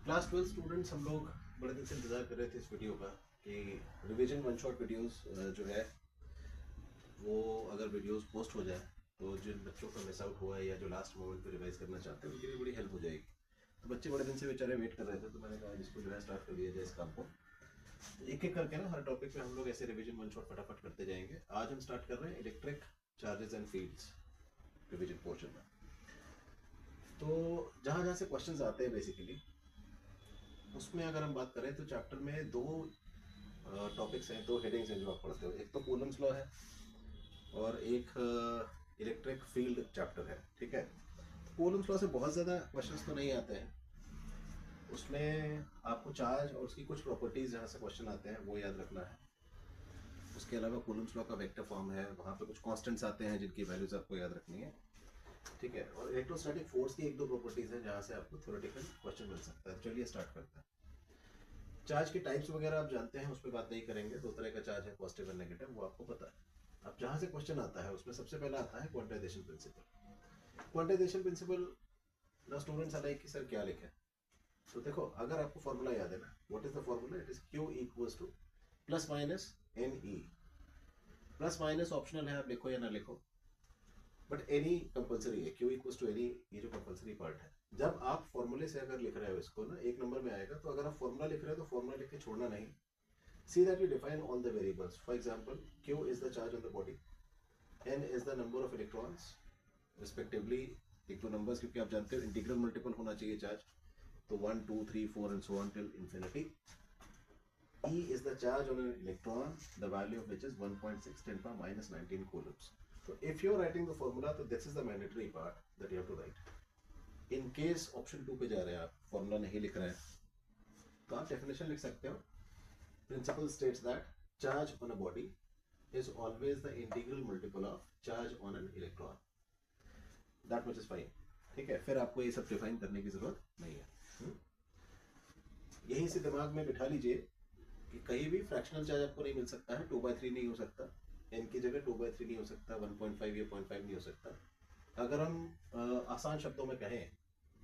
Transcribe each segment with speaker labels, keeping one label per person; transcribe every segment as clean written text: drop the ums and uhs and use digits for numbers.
Speaker 1: Class 12 students हम लोग बड़े दिन से इंतज़ार कर रहे थे इस वीडियो का कि रिवीजन वन शॉट वीडियोस जो है वो अगर वीडियोस पोस्ट हो जाए तो जिन बच्चों का मिस आउट हुआ है या जो लास्ट मोमेंट पे रिवाइज करना चाहते हैं उनके लिए बड़ी हेल्प हो जाएगी। तो बच्चे बड़े दिन से बेचारे वेट कर रहे थे, तो मैंने कहा इसको जो है स्टार्ट कर दिया जाए इस काम को। तो एक एक करके ना हर टॉपिक पे हम लोग ऐसे रिवीजन वन शॉट फटाफट करते जाएंगे। आज हम स्टार्ट कर रहे हैं electric charges and fields revision portion में। तो जहाँ जहाँ से क्वेश्चंस आते हैं बेसिकली उसमें अगर हम बात करें तो चैप्टर में दो टॉपिक्स हैं, दो हेडिंग्स हैं जो आप पढ़ते हो। एक तो कूलम्स लॉ है और एक इलेक्ट्रिक फील्ड चैप्टर है। ठीक है, तो कूलम्स लॉ से बहुत ज़्यादा क्वेश्चंस तो नहीं आते हैं। उसमें आपको चार्ज और उसकी कुछ प्रॉपर्टीज़ जहाँ से क्वेश्चन आते हैं वो याद रखना है। उसके अलावा कूलम्स लॉ का वेक्टर फॉर्म है, वहाँ पे कुछ कांस्टेंट्स आते हैं जिनकी वैल्यूज आपको याद रखनी है। ठीक है, और इलेक्ट्रोस्टैटिक फोर्स की एक दो प्रॉपर्टीज़ हैं जहाँ से आपको थ्योरेटिकल क्वेश्चन मिल सकता है। चलिए स्टार्ट करते हैं। चार्ज के टाइप्स वगैरह आप जानते हैं, उस पर बात नहीं करेंगे। दो तरह का चार्ज है, पॉजिटिव और नेगेटिव, वो आपको पता है। अब जहाँ से क्वेश्चन आता है उसमें सबसे पहला आता है क्वांटाइजेशन प्रिंसिपल। क्वांटाइजेशन प्रिंसिपल ना स्टूडेंट्स आलाइक कि सर क्या लिखे। तो देखो, अगर आपको फॉर्मूला याद है ना, what is the formula? It is q equals to plus minus n e. Plus minus optional है, आप लिखो या ना लिखो, बट एनी कंपलसरी है। क्यू इक्वल्स टू एनी, ये जो कंपलसरी पार्ट है। जब आप फॉर्मूले से अगर लिख रहे हो इसको ना, एक नंबर में आएगा, तो अगर आप फॉर्मूला लिख रहे हो तो फॉर्मूला लिख के छोड़ना नहीं। See that you define all the variables. For example, Q is the charge on the body, N is the number of electrons, respectively. एक तो numbers क्योंकि आप जानते हो इंटीग्रल मल्टीपल होना चाहिए चार्ज, तो 1 2 3 4 and so on till infinity. E is the charge on an electron, the value of which is 1.6 10 power minus 19 coulombs. So if you are writing the formula, तो this is the mandatory part that you have to write. In case option 2 पे जा रहे हैं आप, formula नहीं लिख रहे हैं, तो आप definition लिख सकते हो। Principle states that charge on a body is always the integral multiple of charge on an electron. That much is fine. ठीक है, फिर आपको ये सब डिफाइन करने की जरूरत नहीं है। यहीं से दिमाग में बिठा लीजिए कि कहीं भी फ्रैक्शनल चार्ज आपको नहीं मिल सकता है। 2/3 नहीं हो सकता, n की जगह 2/3 नहीं हो सकता, 1.5 या 0.5 नहीं हो सकता। अगर हम आसान शब्दों में कहें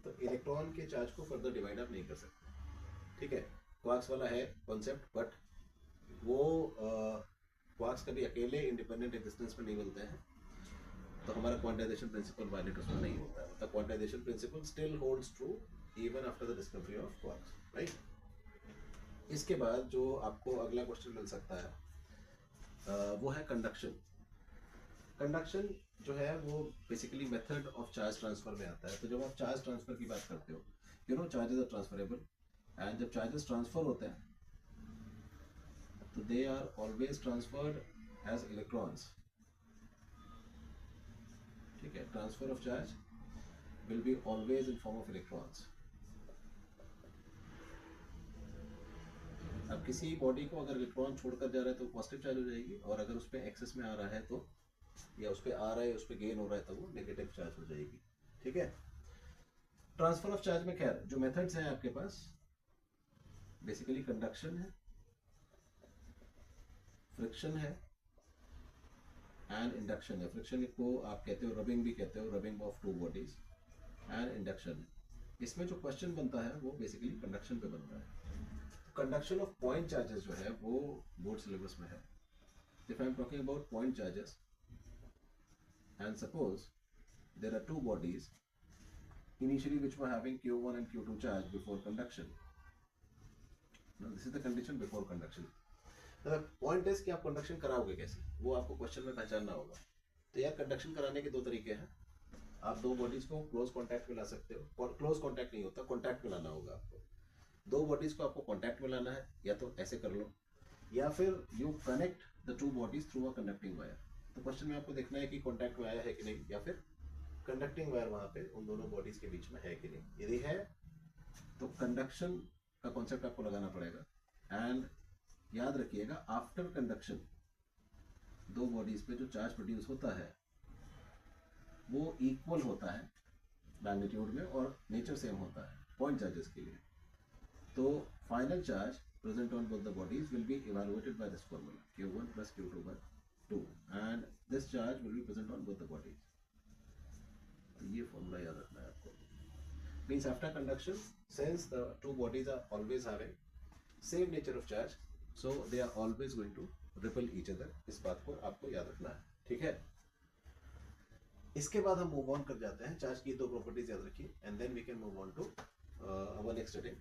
Speaker 1: तो इलेक्ट्रॉन के चार्ज को फर्दर डिवाइड आप नहीं कर सकते। ठीक है, क्वार्क्स वाला है कॉन्सेप्ट, बट वो क्वार्क्स कभी अकेले इंडिपेंडेंट एग्जिस्टेंस में नहीं मिलते हैं, तो हमारा क्वांटाइजेशन प्रिंसिपल वैलिड उसमें नहीं होता है। The quantization principle still holds true even after the discovery of quarks, right. इसके बाद जो आपको अगला क्वेश्चन मिल सकता है वो है कंडक्शन। कंडक्शन जो है वो basically method of charge transfer में आता है। तो जब आप चार्ज ट्रांसफर की बात करते हो, you know charges are transferable, and जब चार्जेस ट्रांसफर होते हैं तो they are always transferred as electrons. ठीक है, transfer of charge will be always in form of electrons. अब किसी बॉडी को अगर इलेक्ट्रॉन छोड़कर जा रहा है तो पॉजिटिव चार्ज हो जाएगी, और अगर उस पर एक्सेस में आ रहा है तो, या उस पर आ रहा है उस पर गेन हो रहा है, तो वो नेगेटिव चार्ज हो जाएगी। ठीक है, ट्रांसफर ऑफ चार्ज में खैर जो मेथड्स हैं आपके पास, बेसिकली कंडक्शन है, फ्रिक्शन है, एंड इंडक्शन है। फ्रिक्शन को आप कहते हो रबिंग भी कहते हो, rubbing of two bodies, and induction है। इसमें जो क्वेश्चन बनता है वो बेसिकली कंडक्शन पे बनता है। कंडक्शन ऑफ पॉइंट चार्जेस जो है वो बोर्ड सिलेबस में है। If I am talking about point charges and suppose there are two bodies initially which were having Q1 and Q2 charge before conduction. Now this is the condition before conduction. Point is कि आप conduction कराओगे कैसे, वो आपको question में पहचानना होगा। तो यार कंडक्शन कराने के दो तरीके हैं। आप दो बॉडीज को क्लोज कॉन्टैक्ट में ला सकते हो, क्लोज कॉन्टैक्ट नहीं होता, कॉन्टैक्ट में लाना होगा आपको। दो बॉडीज को आपको कॉन्टैक्ट में लाना है, या तो ऐसे कर लो, या फिर you connect the two bodies through a conducting wire. तो क्वेश्चन में आपको देखना है कि कॉन्टैक्ट में आया है कि नहीं, या फिर कंडक्टिंग वायर वहां पे उन दोनों बॉडीज के बीच में है कि नहीं। यदि है तो कंडक्शन का कॉन्सेप्ट आपको लगाना पड़ेगा। एंड याद रखिएगा, आफ्टर कंडक्शन दो बॉडीज पे जो चार्ज प्रोड्यूस होता है वो इक्वल होता है मैग्नीट्यूड में, और नेचर सेम होता है पॉइंट चार्जेस के लिए। तो final charge present on both the bodies will be evaluated by this formula Q1 plus Q2 by 2, and this charge will be present on both the bodies. तो ये formula याद रखना है आपको। means after conduction, since the two bodies are always having same nature of charge, so they are always going to repel each other. इस बात को आपको याद रखना है, ठीक है। इसके बाद हम मूव ऑन कर जाते हैं, चार्ज की दो प्रॉपर्टीज याद रखिए, and then we can move on to our next heading,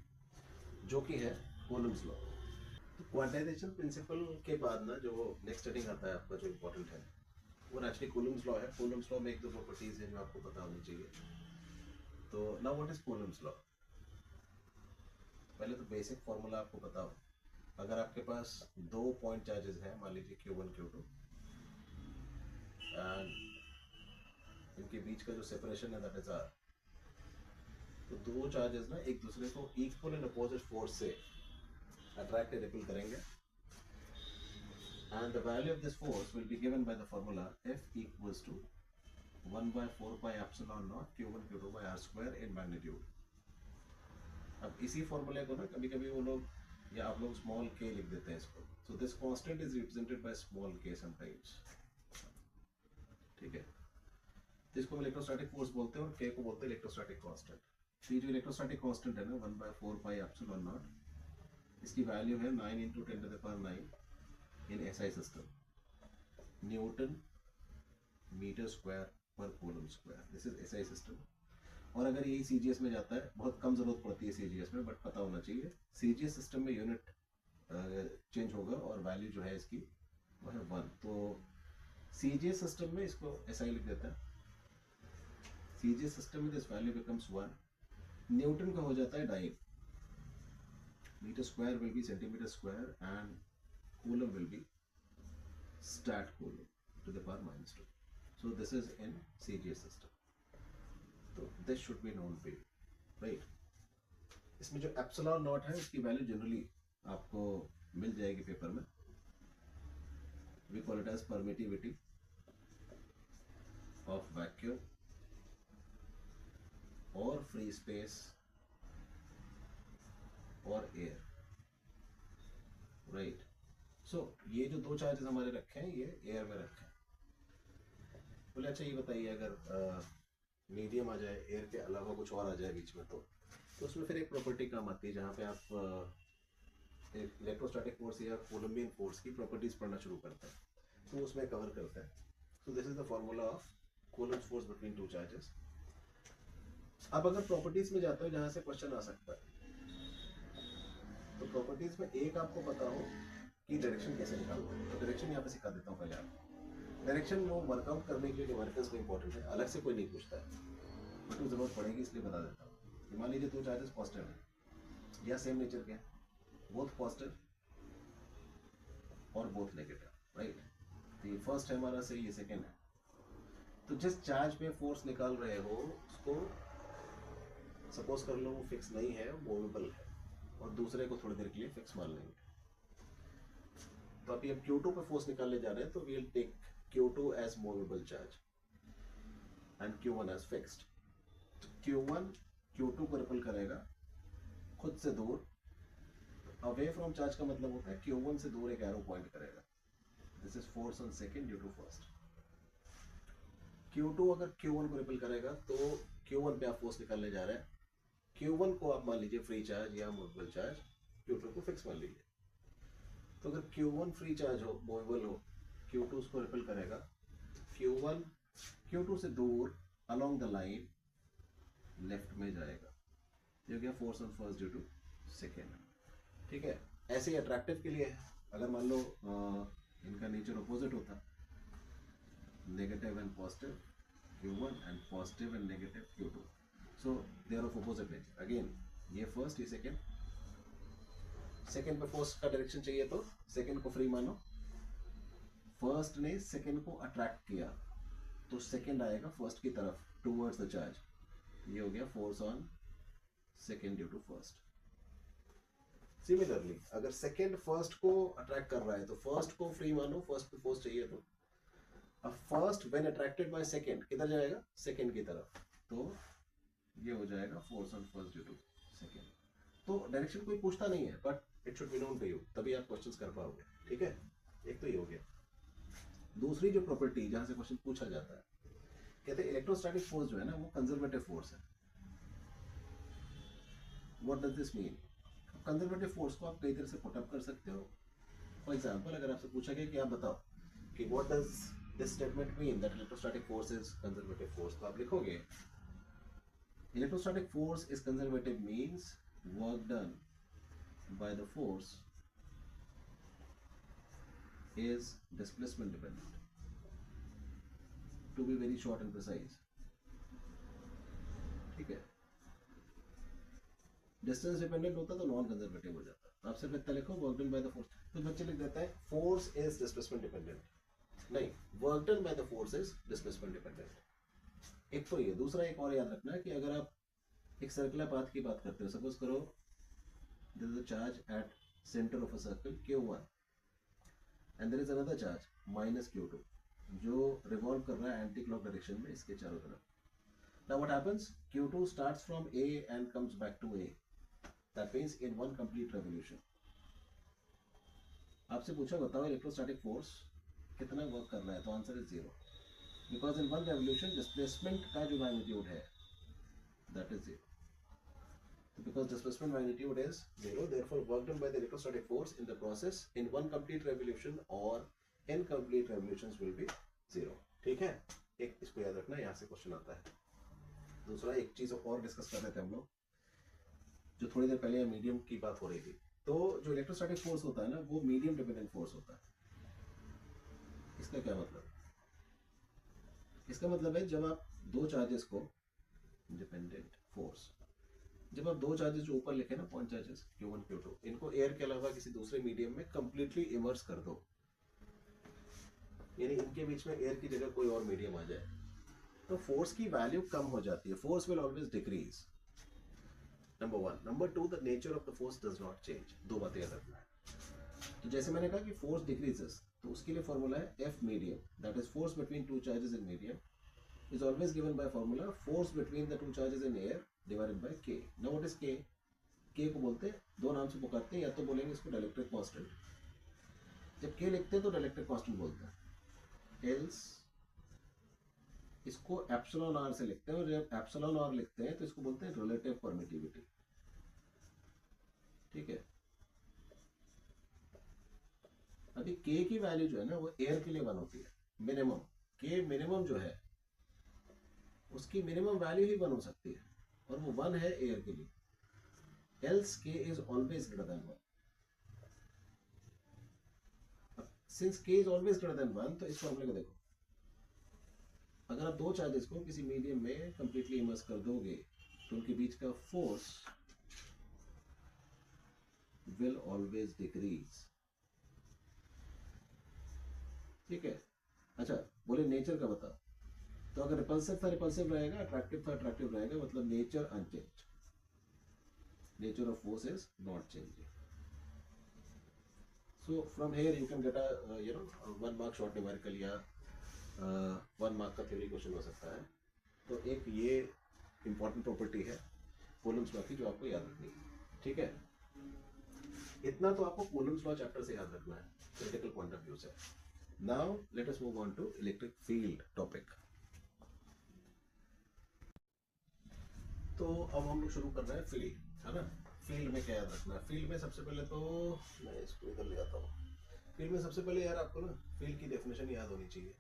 Speaker 1: जो कि है कूलम्स लॉ। तो क्वांटाइजेशन प्रिंसिपल के बाद ना जो नेक्स्ट हेडिंग आता है आपका, जो इम्पोर्टेंट है, वो एक्चुअली कूलम्स लॉ है। कूलम्स लॉ में एक दो प्रॉपर्टीज हैं जो आपको पता होनी चाहिए। तो now what is Coulomb's law? पहले तो बेसिक फॉर्मूला आपको पता हो। अगर आपके पास दो पॉइंट चार्जेस हैं, मान लीजिए Q1 Q2, एंड इनके बीच का जो सेपरेशन है दैट इज R, तो दो चार्जेस ना एक दूसरे को इक्वल एंड अपोजिट फोर्स से अट्रैक्ट या रिपेल करेंगे, and the value of this force will be given by the formula F equals to 1/4 pi epsilon naught Q1 Q2 by R² in magnitude. अब इसी फॉर्मूले को ना कभी कभी वो लोग या आप लोग स्मॉल k लिख देते हैं इसको, so this constant is represented by small k sometimes, ठीक है। इसको हम इलेक्ट्रोस्टैटिक फोर्स बोलते हैं और k को बोलते हैं इलेक्ट्रोस्टैटिक कांस्टेंट। तो ये जो इलेक्ट्रोस्टैटिक कांस्टेंट है ना 1/4 पाई एप्सिलॉन नॉट, इसकी वैल्यू है 9 × 10⁹ in SI system, newton metre square पर coulomb square. This is SI system. और अगर यही CGS में जाता है, बहुत कम जरूरत पड़ती है CGS में, बट पता होना चाहिए, CGS सिस्टम में यूनिट चेंज होगा और वैल्यू जो है इसकी वो है 1। तो CGS सिस्टम में इसको SI लिख देता है। CGS सिस्टम में दिस वैल्यू बिकम्स 1। न्यूटन का हो जाता है dyne, metre square will be centimetre square and coulomb will be stat coulomb to the power -2। So this is in CGS system. तो this should be known to you, right. इसमें जो epsilon not है उसकी value generally आपको मिल जाएगी paper में। We call it as permittivity of vacuum और free space और एयर, राइट। सो ये जो दो चार्जेस हमारे रखे हैं ये एयर में रखे हैं। बोले अच्छा ये बताइए, अगर मीडियम आ जाए, एयर के अलावा कुछ और आ जाए बीच में, तो उसमें फिर एक प्रॉपर्टी काम आती है जहाँ पे आप इलेक्ट्रोस्टैटिक फोर्स या कोलम्बियन फोर्स की प्रॉपर्टीज पढ़ना शुरू करते हैं, तो उसमें कवर करते हैं। सो this is the formula of Coulomb's force between two charges. अब अगर प्रॉपर्टीज में जाते हो जहाँ से क्वेश्चन आ सकता है, तो प्रॉपर्टीज में एक आपको पता हो कि डायरेक्शन कैसे निकालना है, तो डायरेक्शन यहाँ पे सिखा देता हूँ पहले आपको। डायरेक्शन वो वर्कआउट करने के लिए न्यूमेरिकल्स को इंपॉर्टेंट है, अलग से कोई नहीं पूछता है, बट जरूरत पड़ेगी इसलिए बता देता हूँ। मान लीजिए दो चार्जेस पॉजिटिव हैं या सेम नेचर के हैं, बोथ पॉजिटिव और बोथ नेगेटिव, राइट। तो ये फर्स्ट है हमारा सही, ये सेकेंड है। तो जिस चार्ज पे फोर्स निकाल रहे हो उसको सपोज कर लो वो फिक्स नहीं है, मूवेबल है, और दूसरे को थोड़ी देर के लिए फिक्स मान लेंगे। तो अभी हम Q2 पे फोर्स निकालने जा रहे हैं, तो we will take Q2 as movable charge and Q1 as fixed। Q1 Q2 को रिपेल करेगा खुद से दूर, अवे फ्रॉम चार्ज का मतलब होता है Q1 से दूर एक एरो पॉइंट करेगा। This is force on second due to first. Q2 अगर Q1 को रिपेल करेगा तो Q1 पे आप फोर्स निकालने जा रहे हैं, Q1 को आप मान लीजिए फ्री चार्ज या मूवेबल चार्ज, Q2 को फिक्स मान लीजिए। तो अगर Q1 फ्री चार्ज हो, मूवेबल हो, Q2 उसको रिपेल करेगा, Q1 Q2 से दूर अलोंग द लाइन लेफ्ट में जाएगा। ये हो गया force on first due to second, ठीक है। ऐसे ही अट्रैक्टिव के लिए है, अगर मान लो इनका नेचर अपोजिट होता, negative and positive Q1 and positive and negative Q2, so they are of opposite nature. Again ये फर्स्ट, ये सेकेंड। सेकेंड पे फोर्स का डायरेक्शन चाहिए तो सेकेंड को फ्री मानो, फर्स्ट ने सेकेंड को अट्रैक्ट किया तो सेकेंड आएगा फर्स्ट की तरफ टूवर्ड्स द चार्ज। ये हो गया force on second due to first. Similarly अगर सेकेंड फर्स्ट को अट्रैक्ट कर रहा है तो फर्स्ट को फ्री मानो, फर्स्ट पे फोर्स चाहिए तो अब first when attracted by second किधर जाएगा, सेकेंड की तरफ, तो ये हो जाएगा force on first due to second. तो डायरेक्शन कोई पूछता नहीं है, but it should be known to you, तभी आप क्वेश्चंस कर पाओगे, ठीक है। एक तो ये हो गया। दूसरी जो प्रॉपर्टी जहां से क्वेश्चन पूछा जाता है, कहते हैं इलेक्ट्रोस्टैटिक फोर्स जो है ना वो कंजर्वेटिव फोर्स है। What does this mean? Conservative force को आप कई तरह से पुटअप कर सकते हो. फॉर एग्जाम्पल, अगर आपसे पूछा गया कि आप बताओ कि what does this statement mean that electrostatic force is conservative force, तो आप लिखोगे electrostatic force is conservative means work done by the force is displacement dependent. To be very short and precise, ठीक है. डिस्टेंस डिपेंडेंट होता तो non conservative हो जाता. आप सिर्फ इतना लिखो work done by the force. तो बच्चे लिख देता है फोर्स इज डिस्प्लेसमेंट डिपेंडेंट. नहीं, work done by the force is displacement dependent. एक तो ये. दूसरा एक और याद रखना है कि अगर आप एक सर्कुलर पाथ की बात करते हो, सपोज करो there is a charge at center of a circle q1 and there is another charge minus q2 जो रिवॉल्व कर रहा है एंटी क्लॉक डायरेक्शन में इसके चारों तरफ. Now what happens? q2 starts from a and comes back to a. That means in one complete revolution. आपसे पूछा बताओ इलेक्ट्रोस्टैटिक फोर्स कितना वर्क कर रहा है, तो answer is 0. Because in one revolution displacement का जो मैग्नीट्यूड है that is 0. Because displacement magnitude is 0, therefore work done by the electrostatic force in the process in one complete revolution or incomplete revolutions will be 0. ठीक है, एक इसको याद रखना, यहाँ से क्वेश्चन आता है. दूसरा एक चीज और डिस्कस कर रहे थे हम लोग, जो थोड़ी देर पहले मीडियम की बात हो रही थी. तो जो इलेक्ट्रोस्टैटिक फोर्स होता है ना, वो मीडियम डिपेंडेंट फोर्स होता है. इसका क्या मतलब? इसका मतलब है जब आप दो चार्जेस को डिपेंडेंट फोर्स, जब आप दो चार्जेस जो ऊपर लिखे ना पॉइंट चार्जेस q1 q2, इनको एयर के अलावा किसी दूसरे मीडियम में कंप्लीटली इमर्स कर दो, यानी इनके बीच में एयर की जगह कोई और मीडियम आ जाए, तो फोर्स की वैल्यू कम हो जाती है. Force will always decrease. Number one. Number two, the nature of the force does not change. दो बातें याद रखना है. तो जैसे मैंने कहा कि फोर्स डिक्रीजेस, तो उसके लिए फॉर्मूला है F medium, that is force between two charges in medium is always given by formula force between the two charges in air divided by k. Now what is k? k को बोलते हैं, दो नाम से पुकारते हैं, या तो बोलेंगे इसको डाइलेक्ट्रिक कांस्टेंट. जब k लिखते हैं तो डाइलेक्ट्रिक कांस्टेंट बोलते हैं. एल्स इसको एप्सिलॉन आर से लिखते हैं, और जब एप्सिलॉन आर लिखते हैं तो इसको बोलते हैं रिलेटिव परमिटिविटी. ठीक है. अभी k की वैल्यू जो है ना, वो एयर के लिए 1 होती है मिनिमम. k मिनिमम जो है उसकी मिनिमम वैल्यू ही 1 हो सकती है, और वो 1 है एयर के लिए. else k is always greater than 1. since k is always greater than 1, तो इस फॉर्मूले को देखो. अगर आप दो चार्जेस को किसी मीडियम में कंप्लीटली इमर्स कर दोगे तो उनके बीच का फोर्स विल ऑलवेज डिक्रीज. ठीक है. अच्छा, बोले नेचर का बताओ. तो अगर रिपल्सिव था रिपल्सिव रहेगा, अट्रैक्टिव था अट्रैक्टिव रहेगा, मतलब nature unchanged. Nature of force is not changing. So from here you can get a 1 mark short numerical या 1 मार्क का थ्योरी क्वेश्चन हो सकता है. तो एक ये इंपॉर्टेंट प्रॉपर्टी है कूलम्स लॉ की जो आपको याद रखनी है. ठीक है. इतना तो आपको कूलम्स लॉ चैप्टर से याद रखना है क्रिटिकल पॉइंट ऑफ व्यू से. Now let us move on to electric field topic. तो अब हम लोग शुरू कर रहे हैं फील्ड, है ना. फील्ड में क्या याद रखना है? फील्ड में सबसे पहले तो मैं इसको इधर ले आता हूँ. फील्ड में सबसे पहले यार आपको ना फील्ड की डेफिनेशन याद होनी चाहिए.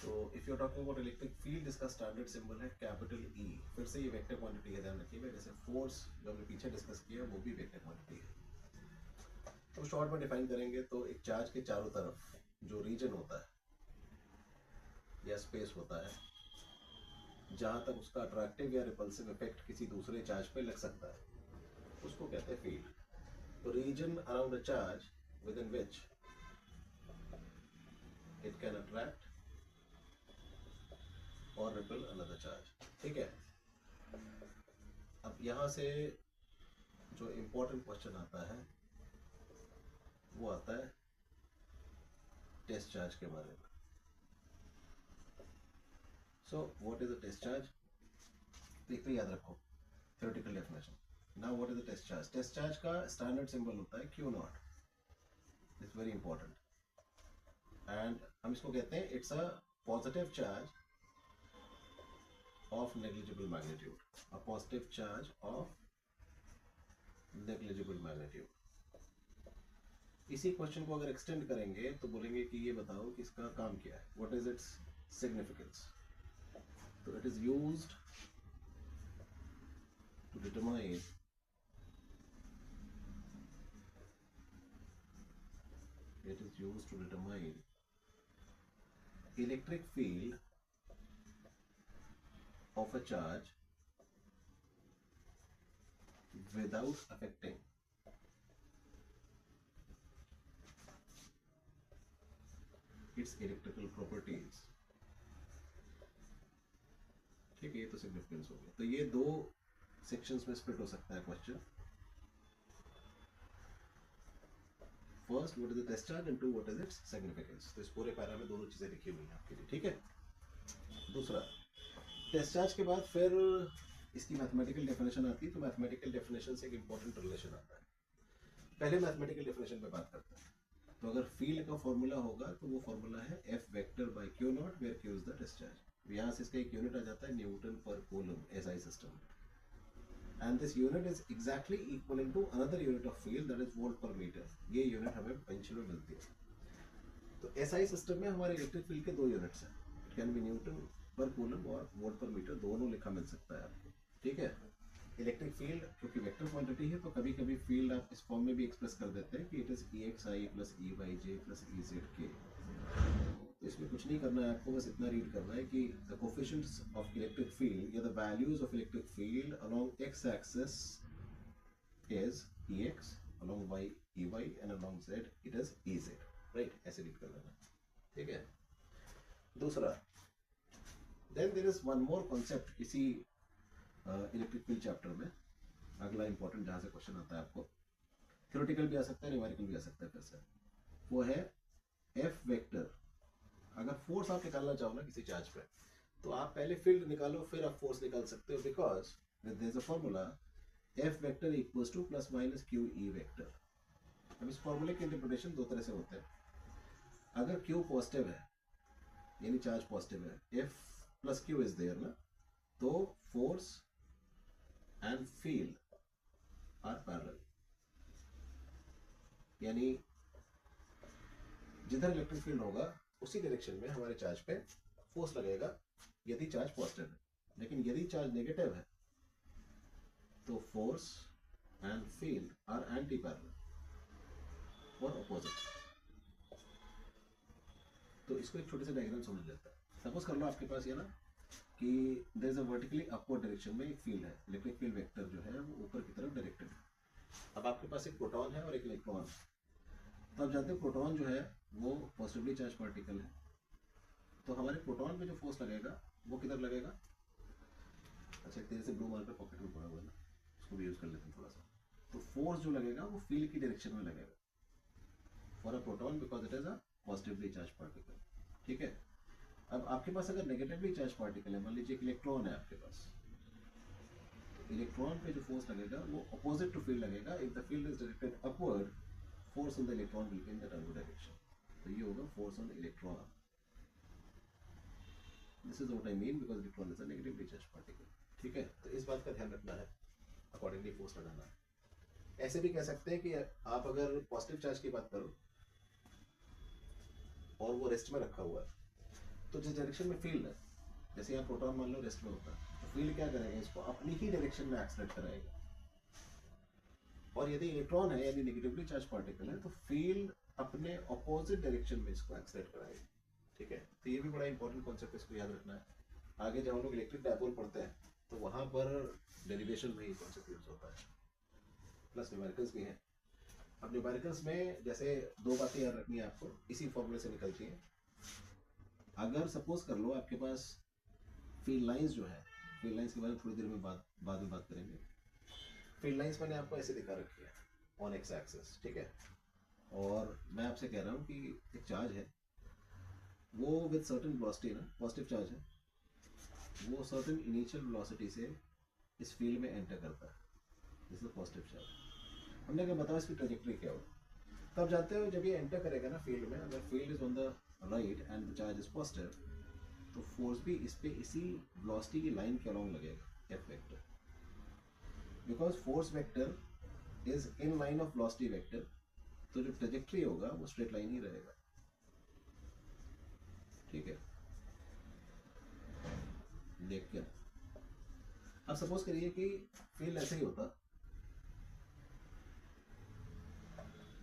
Speaker 1: तो if you are talking about electric field, इसका स्टैंडर्ड सिंबल है कैपिटल E. फिर से ये वेक्टर क्वांटिटी है, ध्यान रखिएगा. जैसे फोर्स जो हमने पीछे डिस्कस किया वो भी वेक्टर क्वांटिटी है. तो शॉर्ट में डिफाइन करेंगे तो एक चार्ज के चारों तरफ जो रीजन होता है या स्पेस होता है जहां तक उसका अट्रैक्टिव या रिपल्सिव इफेक्ट किसी दूसरे चार्ज पे लग सकता है, उसको कहते हैं फील्ड. तो region around a charge with in which it can attract और रिपल अनदर चार्ज. ठीक है. अब यहां से जो इंपॉर्टेंट क्वेश्चन आता है वो आता है टेस्ट चार्ज के बारे में. So what is a test charge? एक तो याद रखो theoretical definition. Now what is the test charge? Test charge का स्टैंडर्ड सिंबल होता है Q naught. It's very important. And हम इसको कहते हैं it's a positive charge of negligible magnitude. A positive charge of negligible magnitude. इसी question को अगर एक्सटेंड करेंगे तो बोलेंगे कि ये बताओ कि इसका काम क्या है, व्हाट इज इट्स सिग्निफिकेंस। तो it is used to determine electric field of a charge without affecting its electrical properties। ठीक है, ये तो सिग्निफिकेंस हो गया। तो ये दो सेक्शंस में स्प्लिट हो सकता है question. First, what is the test charge, and two, what is its significance. तो इस पूरे पैरा में दोनों चीजें लिखी हुई हैं आपके लिए, ठीक है। दूसरा, टेस्ट चार्ज के बाद फिर इसकी मैथमेटिकल डेफिनेशन आती है। तो मैथमेटिकल डेफिनेशन से एक इंपॉर्टेंट रिलेशन आता है। पहले मैथमेटिकल डेफिनेशन पे बात करते हैं। तो अगर फील्ड का फॉर्मूला होगा तो वो फॉर्मूला है F vector by q naught, where q is the discharge. यहाँ से इसका एक यूनिट आ जाता है newton per coulomb SI system, and this unit is exactly equal to another unit of field, that is volt per metre. ये unit हमें pencil में मिलती है। तो एसआई सिस्टम में हमारे इलेक्ट्रिक फील्ड के दो यूनिट्स हैं, it can be Newton per coulomb और वोल्ट पर मीटर, दोनों लिखा मिल सकता है आपको, ठीक है। इलेक्ट्रिक फील्ड क्योंकि वेक्टर क्वांटिटी है, तो कभी कभी फील्ड आप इस फॉर्म में भी एक्सप्रेस कर देते हैं कि it is E x i plus e y j plus e z k. तो इसमें कुछ नहीं करना है आपको, बस इतना रीड करना है कि the coefficients of electric field या the values of electric field along X axis is E X, along Y E Y, and along Z it is E Z, right. ऐसे रीड कर लेना, ठीक है। दूसरा, then there is one more concept इसी electric field chapter में, अगला important जहां से क्वेश्चन आता है आपको, थ्योरेटिकल भी आ सकता है, न्यूमेरिकल भी आ सकता है। फिर से वो है एफ वेक्टर। अगर फोर्स आप निकालना चाहो ना किसी चार्ज पे, तो आप पहले फील्ड निकालो फिर आप फोर्स निकाल सकते हो, because there is a formula F vector equals to plus minus q E vector. अब इस फॉर्मूले की इंटरप्रिटेशन दो तरह से होते हैं। अगर क्यू पॉजिटिव है, यानी चार्ज पॉजिटिव है, F plus q is there ना, तो force and field are parallel, यानी जिधर इलेक्ट्रिक फील्ड होगा उसी डायरेक्शन में हमारे चार्ज पे फोर्स लगेगा यदि चार्ज पॉजिटिव है। लेकिन यदि चार्ज नेगेटिव है तो force and field are anti parallel और अपोजिट। तो इसको एक छोटे से डायग्राम समझ लेते हैं। सपोज कर लो आपके पास ये ना कि there is a vertically upward direction में एक फील्ड है, इलेक्ट्रिक फील्ड वेक्टर जो है वो ऊपर की तरफ डायरेक्टेड है। अब आपके पास एक प्रोटॉन है और एक इलेक्ट्रॉन है। तो आप जानते हो प्रोटॉन जो है वो पॉजिटिवली चार्ज पार्टिकल है, तो हमारे प्रोटॉन पे जो फोर्स लगेगा वो किधर लगेगा। अच्छा, एक तरह से ब्लू मार्कर पॉकेट में पड़ा हुआ है ना, उसको भी यूज कर लेते हैं थोड़ा सा। तो फोर्स जो लगेगा वो फील्ड की डायरेक्शन में लगेगा for a proton, because it is a positively charge particle, ठीक है। अब आपके पास अगर नेगेटिवली चार्ज पार्टिकल है, मान लीजिए एक इलेक्ट्रॉन है आपके पास, तो इलेक्ट्रॉन पे जो फोर्स लगेगा वो अपोजिट टू फील्ड लगेगा। If the field is directed upward, force on the electron will be in the downward direction. तो ये होगा force on the electron. This is what I mean, because electron is a negatively charge particle, ठीक है। तो इस बात का ध्यान रखना है, अकॉर्डिंगली फोर्स लगाना है। ऐसे भी कह सकते हैं कि आप अगर पॉजिटिव चार्ज की बात करो और वो रेस्ट में रखा हुआ है, तो जिस डायरेक्शन में फील्ड है, जैसे यहाँ प्रोटॉन मान लो रेस्ट में होता है, तो फील्ड क्या करेगा, इसको अपनी ही डायरेक्शन में एक्सलेट कराएगा। और यदि इलेक्ट्रॉन है यानी नेगेटिवली चार्ज पार्टिकल है, तो फील्ड अपने ऑपोजिट डायरेक्शन में इसको एक्सलेट कराएगा, ठीक है। तो ये भी बड़ा इंपॉर्टेंट कॉन्सेप्ट, इसको याद रखना है। आगे जब हम लोग इलेक्ट्रिक डायपोल पढ़ते हैं तो वहां पर डेरिवेशन में ही कॉन्सेप्ट यूज होता है, प्लस न्यूमेरिकल्स भी हैं। अब न्यूमेरिकल्स में जैसे दो बातें याद रखनी है आपको, इसी फॉर्मूले से निकलती हैं। अगर सपोज कर लो आपके पास फील्ड लाइंस जो है, फील्ड लाइंस के बारे में थोड़ी देर में बाद में बात करेंगे। फील्ड लाइंस मैंने आपको ऐसे दिखा रखी है ऑन एक्स एक्सिस, ठीक है। और मैं आपसे कह रहा हूँ कि एक चार्ज है वो विद सर्टेन वेलोसिटी ना, पॉजिटिव चार्ज है, वो सर्टेन इनिशियल वेलोसिटी से इस फील्ड में एंटर करता है, दिस इज पॉजिटिव चार्ज। हमने क्या बताया इसकी ट्रेजेक्टरी क्या हो, तब जानते हो जब ये एंटर करेगा ना फील्ड में, अगर field is on the right and the charge is positive, तो फोर्स भी इस पे इसी वेलोसिटी की लाइन के अलोंग लगेगा, F vector. Because force vector is in line of velocity vector, तो जो ट्रेजेक्ट्री होगा वो स्ट्रेट लाइन ही रहेगा। ठीक है, देख के अब सपोज करिए कि फील्ड ऐसे ही होता,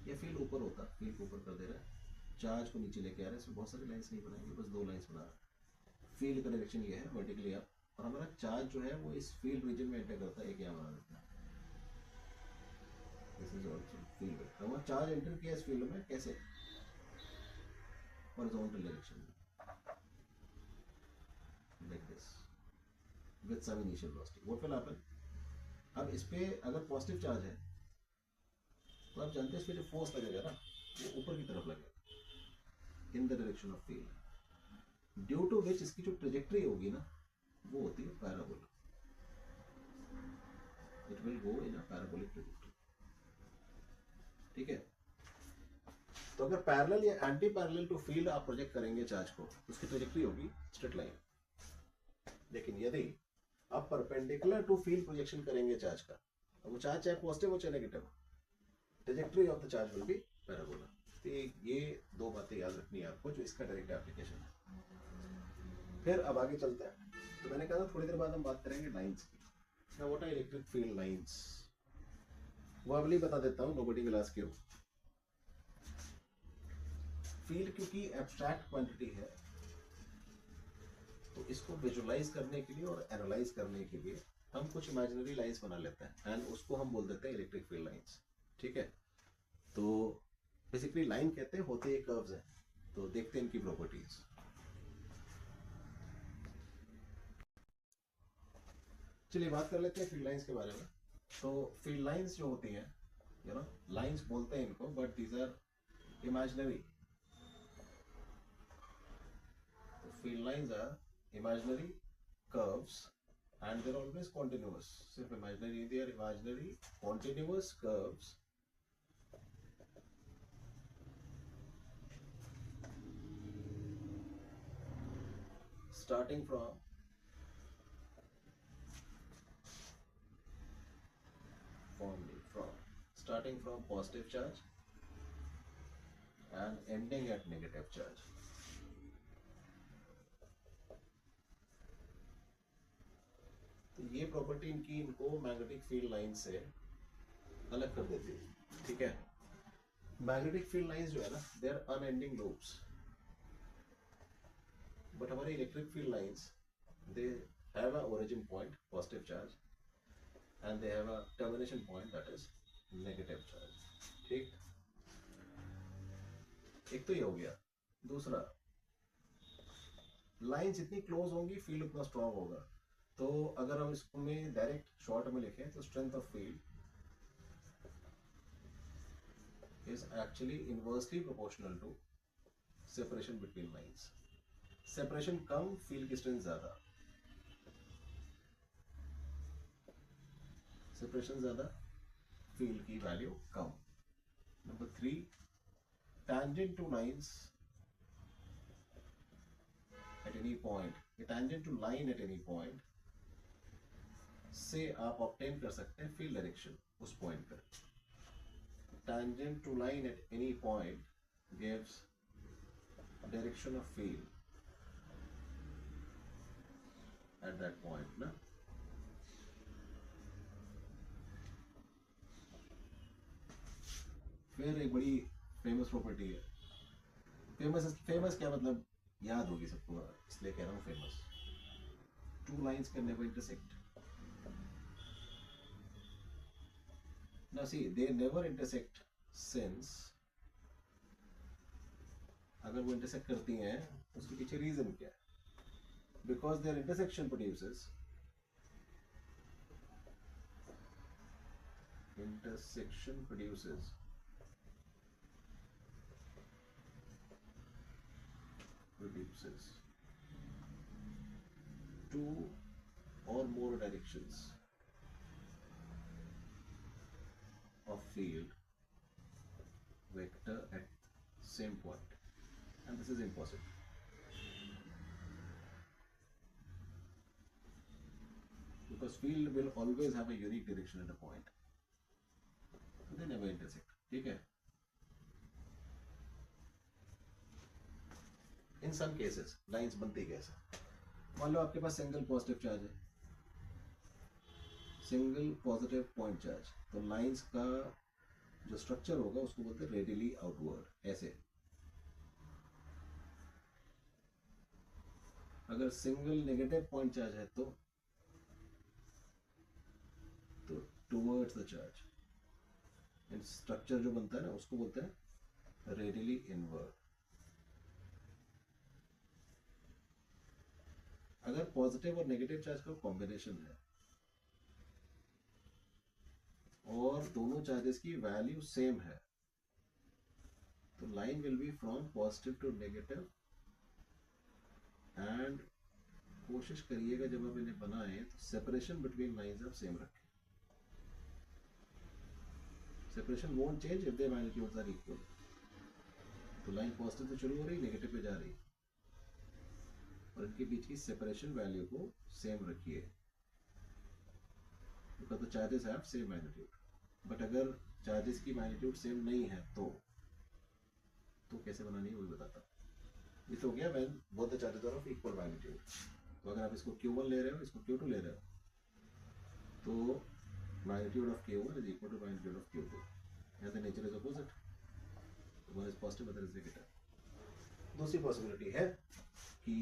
Speaker 1: ये फील्ड ऊपर होता, फील्ड को ऊपर कर दे रहा है, चार्ज को नीचे लेके आ रहा है, इसमें बहुत सारी लाइंस नहीं बनाएंगे, बस 2 लाइंस बना रहा है। फील्ड का डायरेक्शन ये है वर्टिकली अप, और हमारा चार्ज जो है वो इस फील्ड रीजन में एंटर करता है, एक यहाँ बना देता है, this is also field vector. हमारा चार्ज एंटर किया इस फील्ड में कैसे, हॉरिजॉन्टल डायरेक्शन में, like this with some initial velocity, what will happen. अब इस पे अगर पॉजिटिव चार्ज है तो आप जानते हैं इस पे जो फोर्स लगेगा ना वो ऊपर की तरफ लगेगा in the direction of field, due to which इसकी जो ट्रेजेक्ट्री होगी ना वो होती है parabola, it will go in a parabolic trajectory. ठीक है, तो अगर पैरेलल या एंटी पैरेलल टू फील्ड आप प्रोजेक्ट करेंगे चार्ज को, उसकी ट्रेजेक्ट्री होगी स्ट्रेट लाइन। लेकिन यदि आप परपेंडिकुलर टू फील्ड प्रोजेक्शन करेंगे चार्ज का, तो वो चार्ज चाहे पॉजिटिव हो चाहे negative, trajectory of the charge will B parabola. तो ये 2 बातें याद रखनी है आपको, जो इसका डायरेक्ट एप्लीकेशन है। फिर अब आगे चलते हैं, तो मैंने कहा था थोड़ी देर बाद हम बात करेंगे लाइंस की। Now what are electric field lines, वो अगली बता देता हूँ, nobody will ask you. Field क्योंकि एब्स्ट्रैक्ट क्वांटिटी है, तो इसको विजुअलाइज करने के लिए और एनालाइज करने के लिए हम कुछ इमेजिनरी लाइंस बना लेते हैं, एंड उसको हम बोल देते हैं इलेक्ट्रिक फील्ड लाइंस। ठीक है, तो बेसिकली लाइन कहते हैं, होते ये कर्व्स हैं। तो देखते हैं इनकी प्रॉपर्टीज। चलिए बात कर लेते हैं फील्ड लाइंस के बारे में। तो फील्ड लाइंस जो होती हैं, यू नो, लाइंस बोलते हैं इनको, but these are imaginary. Field lines are imaginary curves and they're always continuous, सिर्फ imaginary, they are imaginary continuous curves starting from positive charge and ending at negative charge. तो ये property इनकी इनको magnetic field line से अलग कर देती है। ठीक है, मैग्नेटिक फील्ड लाइंस जो है ना, they are unending loops, but हमारे electric field lines they have a origin point positive charge and they have a termination point that is negative charge. ठीक, एक तो ये हो गया। दूसरा, लाइन जितनी क्लोज होंगी फील्ड उतना स्ट्रांग होगा। तो अगर हम इसमें डायरेक्ट शॉर्ट में लिखें तो strength of field is actually inversely proportional to separation between lines. Separation come, field की स्ट्रेंथ ज्यादा। सेपरेशन ज्यादा, फील्ड की value come. Number 3, tangent to lines at any point, a tangent to line at any point से आप obtain कर सकते हैं field direction उस पॉइंट पर। Tangent to line at any point gives direction of field at that point ना। फिर एक बड़ी फेमस प्रॉपर्टी है, फेमस क्या मतलब, याद होगी सबको, इसलिए कह रहा हूँ famous. 2 lines can never intersect. Now see, they never intersect since अगर वो इंटरसेक्ट करती हैं उसके पीछे रीजन क्या है? Because their intersection produces two or more directions of field vector at same point, and this is impossible because field will always have a unique direction at a point. They never intersect, ठीक है। इन some cases lines बनती कैसे, मान लो आपके पास single positive charge है, single positive point charge, तो lines का जो स्ट्रक्चर होगा उसको बोलते हैं रेडियली आउटवर्ड, ऐसे। अगर सिंगल नेगेटिव पॉइंट चार्ज है तो टुवर्ड्स द चार्ज, स्ट्रक्चर जो बनता है ना उसको बोलते हैं रेडियली इनवर्ड। अगर पॉजिटिव और नेगेटिव चार्ज का कॉम्बिनेशन है और दोनों चार्जेस की वैल्यू सेम है, तो line will be from positive to negative. And कोशिश करिएगा जब आप इन्हें बनाएं तो सेपरेशन बिटवीन लाइंस आप सेम रखें। Separation won't change if there magnitudes are equal. तो लाइन पॉजिटिव से शुरू हो रही, नेगेटिव पे जा रही, और इनके बीच की सेपरेशन वैल्यू को सेम रखिए, because the charges have same magnitude. But अगर चार्जेस की मैग्नीट्यूड सेम नहीं है तो कैसे बनानी है वही बताता हूँ। ये तो हो गया when both the charges are of equal magnitude. तो अगर आप इसको Q1 ले रहे हो, इसको Q2 ले रहे हो, तो magnitude of Q1 is equal to magnitude of Q2, and the nature is opposite. One is positive, other is negative. दूसरी पॉसिबिलिटी है कि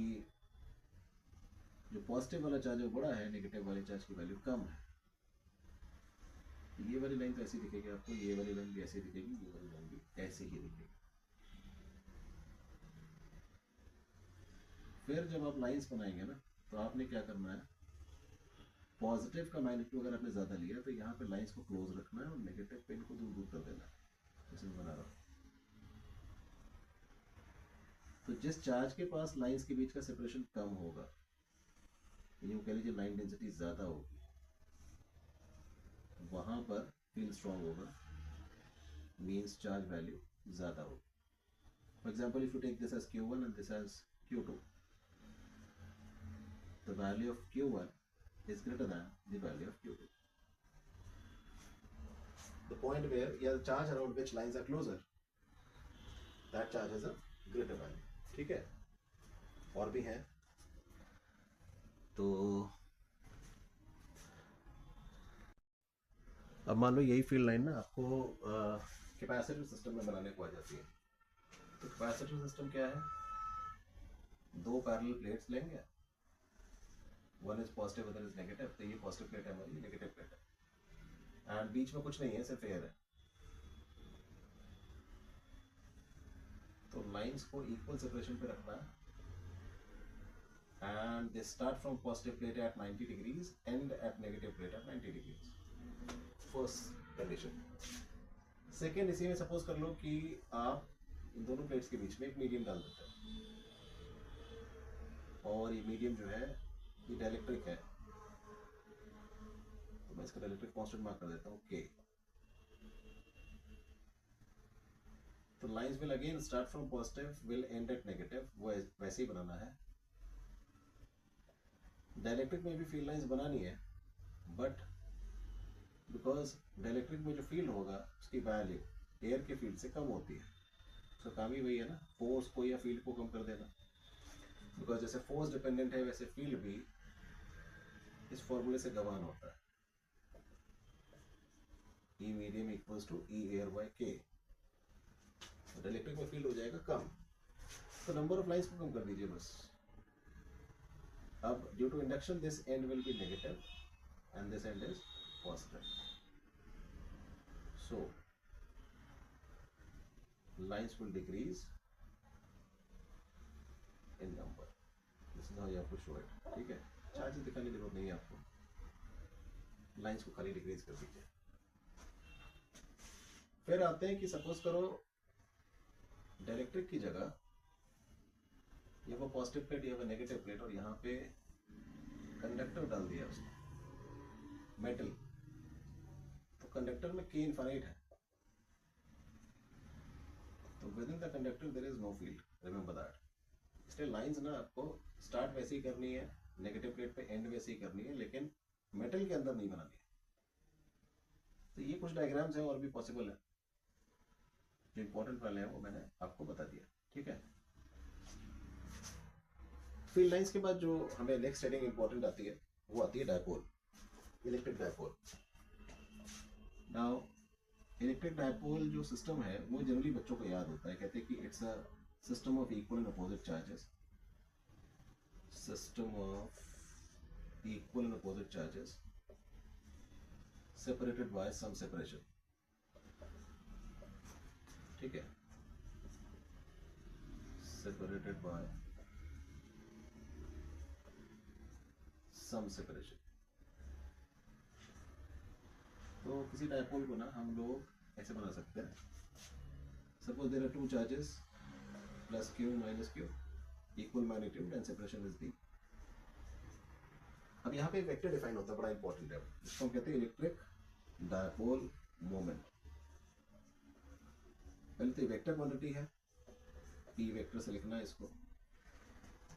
Speaker 1: जो पॉजिटिव वाला चार्ज है बड़ा है, नेगेटिव वाले चार्ज की वैल्यू कम है। ये वाली लाइन तो ऐसी दिखेगी आपको, ये वाली लाइन भी ऐसी दिखेगी, ये वाली लाइन भी ऐसे ही दिखेगी। फिर जब आप लाइंस बनाएंगे ना तो आपने क्या करना है, पॉजिटिव का मैग्नीट्यूड अगर आपने ज्यादा लिया तो यहाँ पे लाइंस को क्लोज रखना है और नेगेटिव पे इनको दूर दूर कर देना है, जैसे मैं बना रहा हूँ। तो जिस चार्ज के पास लाइंस के बीच का सेपरेशन कम होगा, यूं कह लीजिए लाइन डेंसिटी ज्यादा होगी, वहां पर फील्ड स्ट्रॉन्ग होगा, मींस चार्ज वैल्यू ज्यादा होगी। For example if you take this as Q1 and this as Q2, the value of Q1 is greater than the value of Q2. The point where, yeah, the charge around which lines are closer, that charge has a greater value, ठीक है। और भी है, तो अब मान लो यही field line ना आपको कैपेसिटर सिस्टम में बनाने को आ जाती है। तो कैपेसिटर सिस्टम क्या है, दो पैरेलल प्लेट्स लेंगे, one is positive other is negative, तो ये पॉजिटिव प्लेट है हमारी, नेगेटिव प्लेट है, एंड बीच में कुछ नहीं है, सिर्फ एयर है। तो लाइंस को इक्वल सेपरेशन पे रखना है, and they start from positive plate at 90 degrees, end at negative plate at 90 degrees. First condition. Second, इसी में सपोज कर लो कि आप इन दोनों प्लेट्स के बीच में एक मीडियम डाल देते हो, और ये मीडियम जो है ये डाइलेक्ट्रिक है, तो मैं इसका डाइलेक्ट्रिक कांस्टेंट मार्क कर देता हूँ K। तो lines will again start from positive, will end at negative, वो वैसे ही बनाना है। डाइलेक्ट्रिक में भी फील्ड लाइंस बनानी है, बट बिकॉज डाइलेक्ट्रिक में जो फील्ड होगा उसकी वैल्यू एयर के फील्ड से कम होती है, उसका काम ही वही है ना, फोर्स को या फील्ड को कम कर देना। बिकॉज जैसे फोर्स डिपेंडेंट है वैसे फील्ड भी इस फॉर्मूले से गवान होता है, E medium equals to E air by K। Dielectric में फील्ड हो जाएगा कम, तो नंबर ऑफ लाइंस को कम कर दीजिए बस। अब due to induction this end will be negative and this end is positive, so lines will decrease in number. This is how you have to show it, ठीक है। चार्जेस दिखाने की जरूरत नहीं है आपको, लाइंस को खाली डिक्रीज कर दीजिए। फिर आते हैं कि सपोज करो डाइलेक्ट्रिक की जगह ये वो पॉजिटिव प्लेट, ये वो नेगेटिव प्लेट, और यहाँ पे कंडक्टर डाल दिया उसने, मेटल। तो कंडक्टर में K इनफाइनाइट है, तो within the conductor there is no field, remember that. इसलिए लाइंस ना आपको स्टार्ट वैसे ही करनी है, नेगेटिव प्लेट पे एंड वैसे ही करनी है, लेकिन मेटल के अंदर नहीं बनानी है। तो ये ये कुछ डायग्राम्स हैं और भी पॉसिबल है, जो इंपॉर्टेंट वाले हैं वो मैंने आपको बता दिया, ठीक है। फील्ड लाइंस के बाद जो हमें नेक्स्ट हेडिंग इंपॉर्टेंट आती है वो आती है dipole, electric dipole. Now electric dipole जो सिस्टम है वो जनरली बच्चों को याद होता है, कहते हैं कि it's a system of equal and opposite charges, system of equal and opposite charges separated by some separation, ठीक है, separated by some separation। तो किसी डायपोल को ना हम लोग ऐसे बना सकते हैं, suppose there are two charges plus q minus q, equal magnitude and separation is b। अब यहाँ पे एक वेक्टर डिफाइन होता है, बड़ा इंपॉर्टेंट है, इसको हम कहते हैं इलेक्ट्रिक डायपोल मोमेंट। पहले तो वेक्टर क्वांटिटी है, p वेक्टर से लिखना है इसको।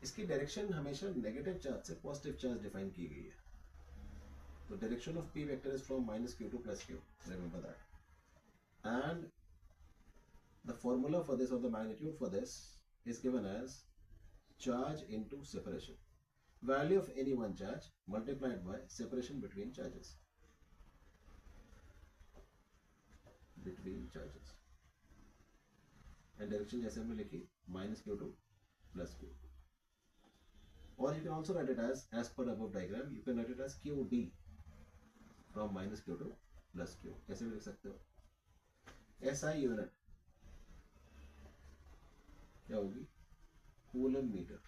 Speaker 1: इसकी डायरेक्शन हमेशा नेगेटिव चार्ज से पॉजिटिव चार्ज डिफाइन की गई है, तो direction of p vector is from minus q to plus q, remember that. And the formula for this और the magnitude for this is given as charge into separation, value of any one charge multiplied by separation between charges, and direction जैसे हमने लिखी minus q to plus q। और you can also write it as per above diagram, you can write it as qd from minus q to plus q, कैसे भी लिख सकते हो। SI unit क्या होगी, कूलम मीटर,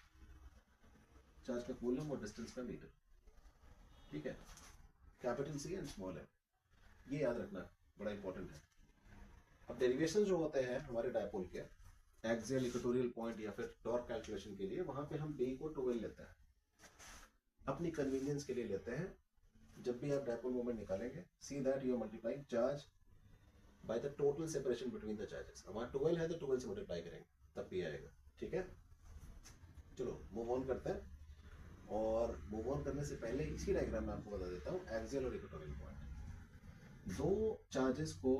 Speaker 1: चार्ज का coulomb और डिस्टेंस का मीटर, ठीक है, capital C and small m, ये याद रखना, बड़ा इंपॉर्टेंट है। अब डेरिवेशन जो होते हैं हमारे डायपोल के एक्सियल इक्वेटोरियल पॉइंट या फिर टॉर्क कैलकुलेशन के लिए, वहां पे हम d को 12 लेते हैं, अपनी कन्वीनियंस के लिए लेते हैं। जब भी आप डायपोल मोमेंट निकालेंगे, see that you are multiplying charge by the total separation between the charges. अब वहां 12 है तो 12 से मल्टीप्लाई करेंगे तब भी आएगा, ठीक है। चलो मूव ऑन करते हैं, और मूव ऑन करने से पहले इसी डायग्राम में आपको बता देता हूँ एक्सियल और इक्वेटोरियल पॉइंट, दो चार्जेस को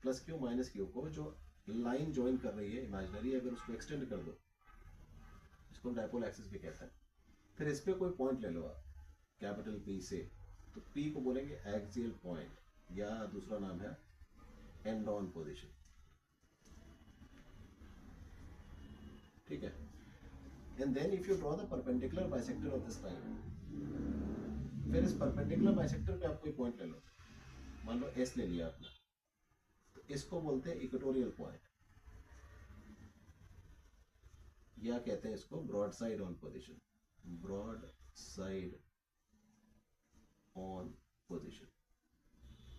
Speaker 1: प्लस q माइनस q को जो लाइन ज्वाइन कर रही है इमेजिनरी, अगर उसको एक्सटेंड कर दो, इसको डायपोल एक्सिस भी कहते हैं, फिर इस पे कोई पॉइंट ले लो आप कैपिटल P से, तो P को बोलेंगे एक्सियल पॉइंट, या दूसरा नाम है एंड ऑन पोजीशन, ठीक है। And then if you draw the perpendicular bisector of this line, फिर इस परपेंडिकुलर बाइसेक्टर पे आप कोई पॉइंट ले लो, मान लो S ले लिया आपने, तो इसको बोलते हैं इक्वेटोरियल पॉइंट, या कहते हैं इसको broad side on position, broad side on position,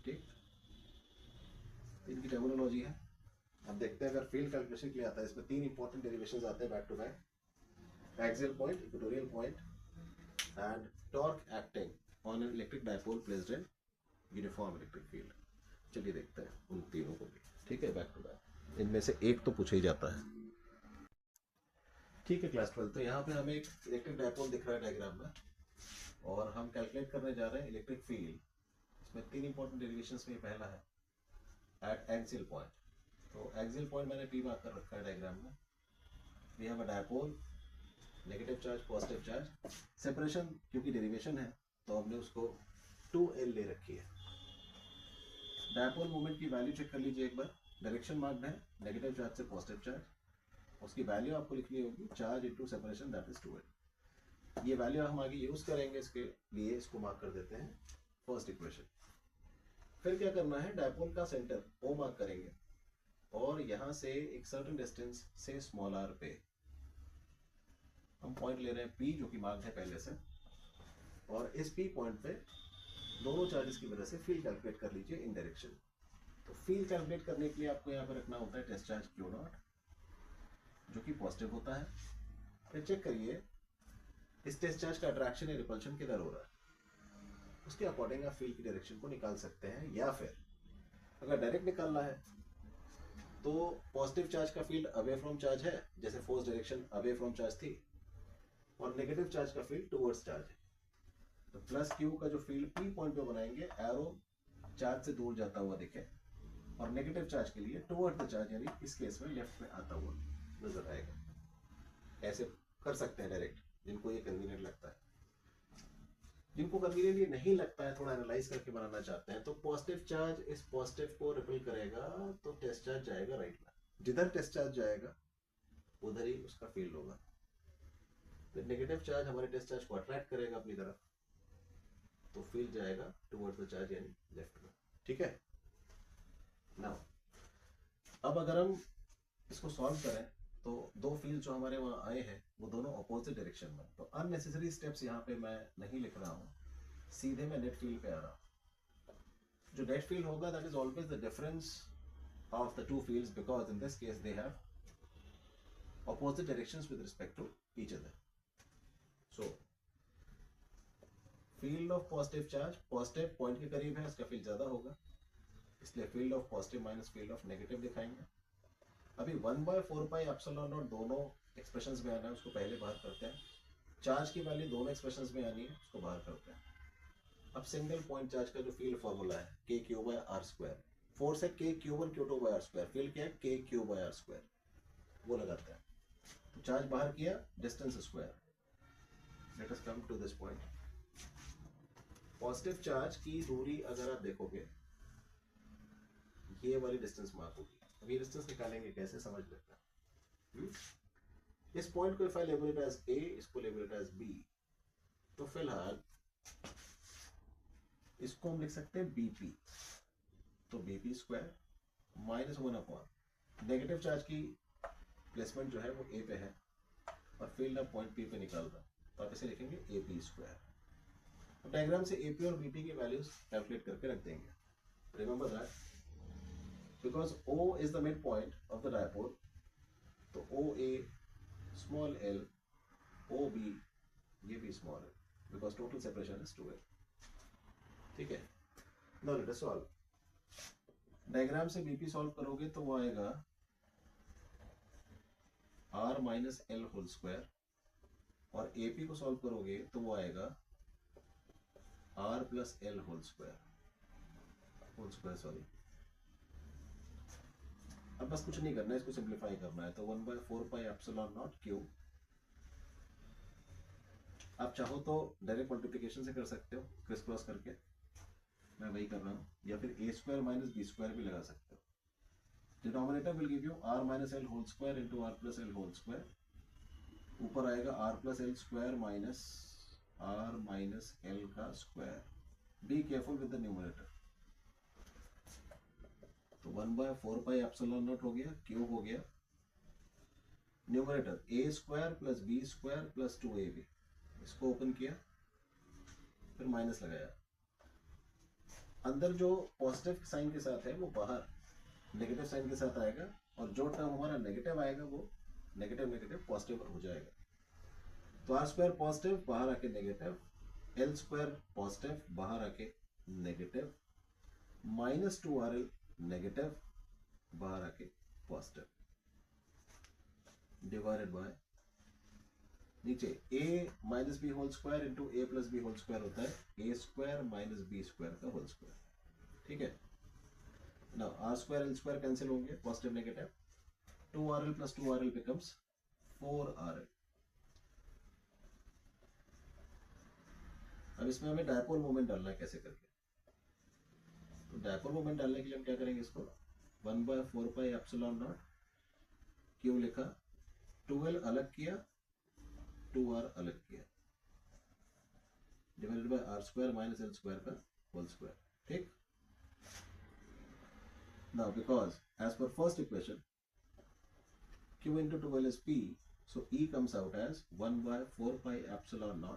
Speaker 1: ठीक। इनकी टर्मिनोलॉजी है। अब देखते हैं अगर फील्ड कैलकुलेशन के लिए आता है, इसमें तीन इंपॉर्टेंट डेरिवेशंस आते हैं back to back, axial point, equatorial point and torque acting on an electric dipole placed in uniform electric field. चलिए देखते हैं उन तीनों को भी, ठीक है, बैक टू बैक। इनमें से एक तो पूछा ही जाता है, ठीक है। क्लास 12, तो यहाँ पे हमें एक इलेक्ट्रिक डायपोल दिख रहा है डायग्राम में, और हम कैलकुलेट करने जा रहे हैं इलेक्ट्रिक फील्ड। इसमें तीन इंपॉर्टेंट डेरिवेशंस में पहला है एट एक्सियल पॉइंट, तो एक्सियल पॉइंट मैंने P मार्क कर रखा है डायग्राम में। We have a dipole, negative charge positive charge, separation क्योंकि डेरिवेशन है तो हमने उसको 2L ले रखी है। डायपोल मोमेंट की वैल्यू चेक कर लीजिए एक बार, डायरेक्शन मार्क्ड है नेगेटिव चार्ज से पॉजिटिव चार्ज, उसकी वैल्यू आपको लिखनी होगी charge into separation, that is 2L। ये वैल्यू हम आगे यूज करेंगे, इसके लिए इसको मार्क कर देते हैं फर्स्ट इक्वेशन। फिर क्या करना है, डायपोल का सेंटर O मार्क करेंगे, और यहां से एक सर्टेन डिस्टेंस से स्मॉल r पे हम पॉइंट ले रहे हैं P, जो कि मार्क्ड है पहले से, और इस P पॉइंट पे दोनों चार्जेस की वजह से फील्ड कैलकुलेट कर लीजिए इन डायरेक्शन। तो फील्ड कैलकुलेट करने के लिए आपको यहाँ पे रखना होता है टेस्ट चार्ज Q नॉट, जो कि पॉजिटिव होता है। फिर चेक करिए इस टेस्ट चार्ज का अट्रैक्शन या रिपल्शन किधर हो रहा है, उसके अकॉर्डिंग आप फील्ड की डायरेक्शन को निकाल सकते हैं। या फिर अगर डायरेक्ट निकालना है तो पॉजिटिव चार्ज का फील्ड अवे फ्रॉम चार्ज है, जैसे force direction away from charge थी, और नेगेटिव चार्ज का फील्ड टुवर्ड्स चार्ज है। तो प्लस Q का जो फील्ड P पॉइंट पे बनाएंगे, एरो चार्ज से दूर जाता हुआ दिखे, और नेगेटिव चार्ज के लिए टुवर्ड द चार्ज, यानी इस केस में लेफ्ट में आता हुआ नजर आएगा। ऐसे कर सकते हैं डायरेक्ट, जिनको ये कन्वीनियंट लगता है। जिनको कन्वीनियंट ये नहीं लगता है, थोड़ा एनालाइज करके बनाना चाहते हैं, तो पॉजिटिव चार्ज इस पॉजिटिव को रिपल करेगा, तो टेस्ट चार्ज जाएगा राइट में। जिधर टेस्ट चार्ज जाएगा उधर ही उसका फील्ड होगा। तो नेगेटिव चार्ज हमारे टेस्ट चार्ज को अट्रैक्ट करेगा अपनी तरफ, तो फील्ड जाएगा टुवर्ड्स द चार्ज यानी लेफ्ट में। ठीक है। नाउ अब अगर हम इसको सॉल्व करें तो दो फील्ड जो हमारे वहां आए हैं वो दोनों अपोजिट डायरेक्शन में, तो अननेसेसरी स्टेप्स यहाँ पे मैं नहीं लिख रहा हूँ, सीधे मैं नेट फील्ड पे आ रहा हूँ। जो नेट फील्ड होगा that is always the difference of the two fields, because in this case they have opposite directions with respect to each other. So field of positive charge, positive point के करीब है, उसका field ज्यादा होगा, इसलिए field of positive minus field of negative दिखाएंगे। अभी 1/4πε0 दोनों एक्सप्रेशंस में आना है, उसको पहले बाहर करते हैं। चार्ज की वैल्यू दोनों एक्सप्रेशंस में आनी है, उसको बाहर करते हैं। अब सिंगल पॉइंट चार्ज का जो फील्ड फॉर्मूला है k/r², फोर्स है k/r², फील्ड क्या है k/r², वो लगाते हैं। तो चार्ज बाहर किया, distance square. Let us come to this point. Positive charge की दूरी अगर आप देखोगे, ये वाली डिस्टेंस मार्क होगी। अब ये डिस्टेंस निकालेंगे कैसे, समझ लेते हैं। इस पॉइंट को if I label it as A, इसको लेबल इट एज बी, तो फिलहाल इसको हम लिख सकते हैं बीपी। तो बीपी स्क्वायर -1/, नेगेटिव चार्ज की प्लेसमेंट जो है वो ए पे है और फील्ड ऑफ पॉइंट पी पे निकाल रहा, तो आप इसे लिखेंगे AP स्क्वायर। तो डायग्राम से AP और BP की वैल्यूज कैलकुलेट करके रख देंगे। Remember that because O is the mid point of the dipole, तो OA स्मॉल l, OB ये भी स्मॉल है, because total separation is 2l। ठीक है। Now let us solve. Diagram से BP सॉल्व करोगे तो वो आएगा r - l होल स्क्वायर, और AP को सॉल्व करोगे तो वो आएगा r + l whole square sorry. अब बस कुछ नहीं करना है, इसको सिंप्लीफाई करना है, तो 1/4πε0 क्यू। आप चाहो तो डायरेक्ट मल्टीप्लिकेशन से कर सकते हो, क्रिस क्रॉस करके, मैं वही कर रहा हूँ, या फिर a² - b² भी लगा सकते हो। Denominator will give you r - l whole square into r + l whole square, ऊपर आएगा r + l square minus r - l का square. Be careful with the numerator. तो 1/4πε0 हो गया, क्यूब हो गया, न्यूमरेटर a² + b² + 2ab, इसको ओपन किया, फिर माइनस लगाया। अंदर जो पॉजिटिव साइन के साथ है वो बाहर नेगेटिव साइन के साथ आएगा, और जो टर्म हमारा नेगेटिव आएगा वो नेगेटिव पॉजिटिव हो जाएगा। तो r² पॉजिटिव बाहर आके नेगेटिव, l² पॉजिटिव बाहर आके नेगेटिव, -2rl नेगेटिव बाहर आके पॉजिटिव, डिवाइडेड बाय नीचे a - b whole square into a + b whole square होता है a² - b² का होल स्क्वायर। ठीक है। Now r² l² कैंसिल होंगे, positive negative, 2rl + 2rl becomes 4rl। अब इसमें हमें डायपोल मोमेंट डालना है, कैसे करके। तो डायपोल मोमेंट डालने के लिए हम क्या करेंगे, इसको 1/4πε0 क्यू लिखा, 2l अलग किया, 2r अलग किया, डिवाइडेड बाय r² - l² का होल स्क्वायर। ठीक। Now because as per first equation q into 2l is p, so E comes out as 1/4πε0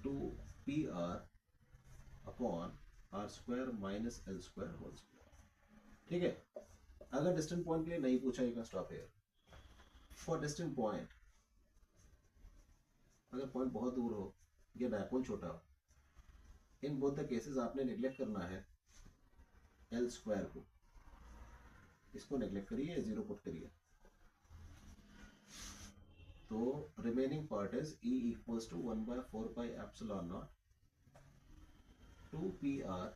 Speaker 1: 2pr upon r² - l² whole square. ठीक है। अगर डिस्टेंट पॉइंट के लिए नहीं पूछा, you can stop here. For distant point, अगर point बहुत दूर हो या डायपोल छोटा हो, इन बोथ द केसेस आपने नेग्लेक्ट करना है l² को, इसको नेग्लेक्ट करिए, 0 पुट करिए, तो remaining part is E = 1/4πε0 2pr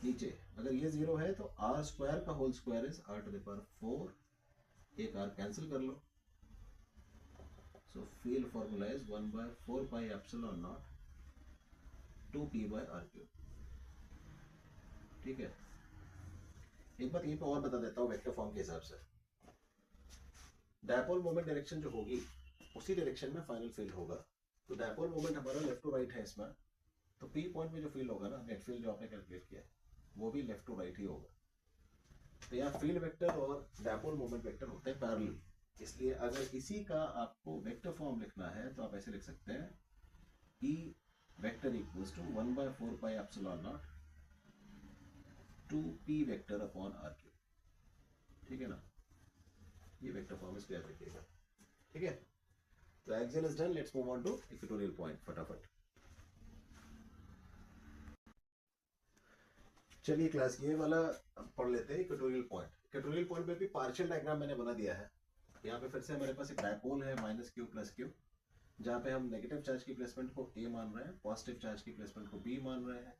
Speaker 1: नीचे अगर ये 0 है तो आर स्क्वायर का whole square is R to the power 4, एक आर कैंसिल कर लो, so field formula is 1/4 pi epsilon naught 2p by R cube. ठीक है, एक बात यहीं पे और बता देता हूँ वेक्टर फॉर्म के हिसाब से, डायपोल मोमेंट डायरेक्शन जो होगी उसी डायरेक्शन में फाइनल फील्ड होगा। तो डायपोल मोमेंट हमारा लेफ्ट टू राइट है इसमें, तो पी पॉइंट में जो फील्ड होगा ना, नेट फील्ड जो आपने कैलकुलेट किया है वो भी लेफ्ट टू राइट ही होगा। तो यहाँ फील्ड वेक्टर और डायपोल मोमेंट वेक्टर होते हैं पैरेलल, इसलिए अगर इसी का आपको वेक्टर फॉर्म लिखना है तो आप ऐसे लिख सकते हैं E vector equals to 1/4 pi epsilon naught 2p vector upon r cube. ठीक है ना, ये वेक्टर फॉर्म इसको याद रखिएगा। ठीक है, तो axial is done, let's move on to equatorial point फटाफट। चलिए क्लास ये वाला पढ़ लेते हैं इक्वेटोरियल पॉइंट। इक्वेटोरियल पॉइंट में भी पार्शियल डायग्राम मैंने बना दिया है। यहाँ पे फिर से हमारे पास एक डायपोल है -q + q, जहाँ पे हम नेगेटिव चार्ज की प्लेसमेंट को a मान रहे हैं, पॉजिटिव चार्ज की प्लेसमेंट को b मान रहे हैं।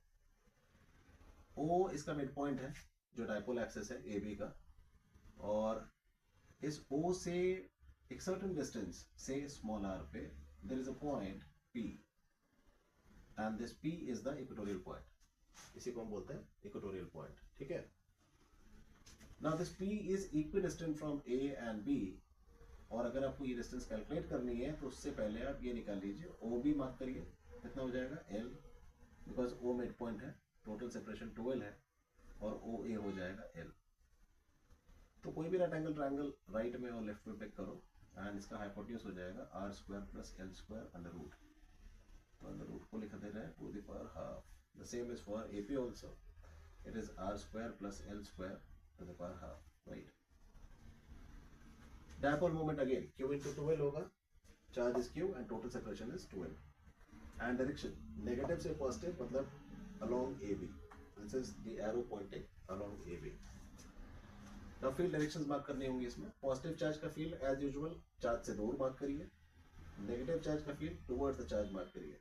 Speaker 1: o इसका मिड पॉइंट है जो डायपोल एक्सिस है ए बी का, और इस o से एक सर्टेन डिस्टेंस से स्मॉल r पे there is a point p and this p is the equatorial point, इसी को हम बोलते हैं इक्वेटोरियल पॉइंट। ठीक है, now this p is equidistant from a and b, और अगर आपको ये डिस्टेंस कैलकुलेट करनी है तो उससे पहले आप ये निकाल लीजिए, ओ बी मार्क करिए, कितना हो जाएगा L, because O mid point है, टोटल सेपरेशन 12 है, और ओ ए हो जाएगा L। तो कोई भी राइट एंगल ट्रायंगल राइट में और लेफ्ट में पिक करो एंड इसका हाइपोटेन्यूज हो जाएगा r² + L² अंडर रूट, तो अंडर रूट को लिख दे रहे हैं to the power half. The same is for AP also, it is r² + L² to the power half, right. Dipole moment again q × 12 होगा, charge is q and total separation is 12, and direction negative से positive मतलब along AB, this is the arrow pointing along AB। Now field directions mark करनी होंगी इसमें। Positive charge का field as usual charge से दूर mark करिए, negative charge का field towards the charge mark करिए।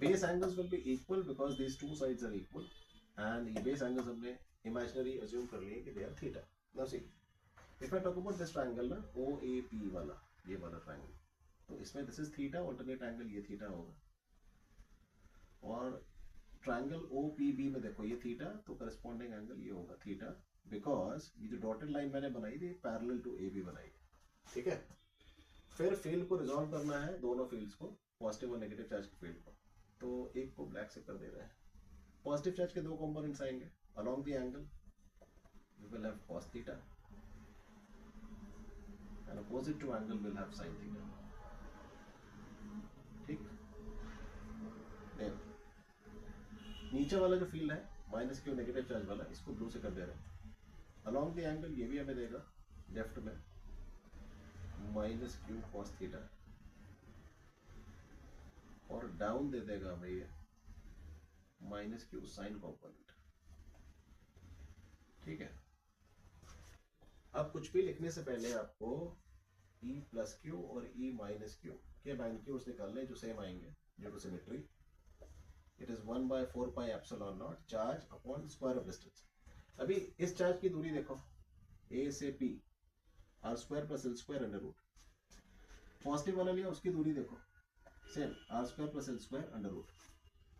Speaker 1: Base angles will be equal because these two sides are equal, and ये बेस एंगल्स हमने इमेजिनरी अज्यूम कर लिए कि they are theta. Now see if I talk about this triangle ना, OAP वाला, ये वाला ट्रायंगल, तो इसमें this is theta, alternate angle ये थीटा होगा, और ट्रायंगल OPB में देखो ये थीटा, तो करस्पॉन्डिंग एंगल ये होगा थीटा, बिकॉज ये जो डॉटेड लाइन मैंने बनाई थी पैरेलल टू AB बनाई है। ठीक है, फिर फील्ड को रिजॉल्व करना है, दोनों फील्ड्स को, पॉजिटिव और नेगेटिव चार्ज के फील्ड को, तो एक को ब्लैक से कर दे रहे हैं। पॉजिटिव चार्ज के दो कंपोनेंट्स आएंगे along the angle, we will have cos theta and opposite to angle will have sin theta. ठीक, देन नीचे वाला जो फील्ड है -q नेगेटिव चार्ज वाला, इसको ब्लू से कर दे रहे हैं अलोंग द एंगल, ये भी हमें देगा लेफ्ट में -q cos थीटा, और डाउन दे देगा हमें ये -q sin कॉम्पोनेंट। ठीक है, अब कुछ भी लिखने से पहले आपको E + q और E - q के मैग्नीट्यूड्स निकालने जो सेम आएंगे due to symmetry. It is 1/4 pi epsilon not charge upon square of distance. अभी इस चार्ज की दूरी देखो, A से P r² + L² under root, positive वाला लिया उसकी दूरी देखो same r² + L² under root,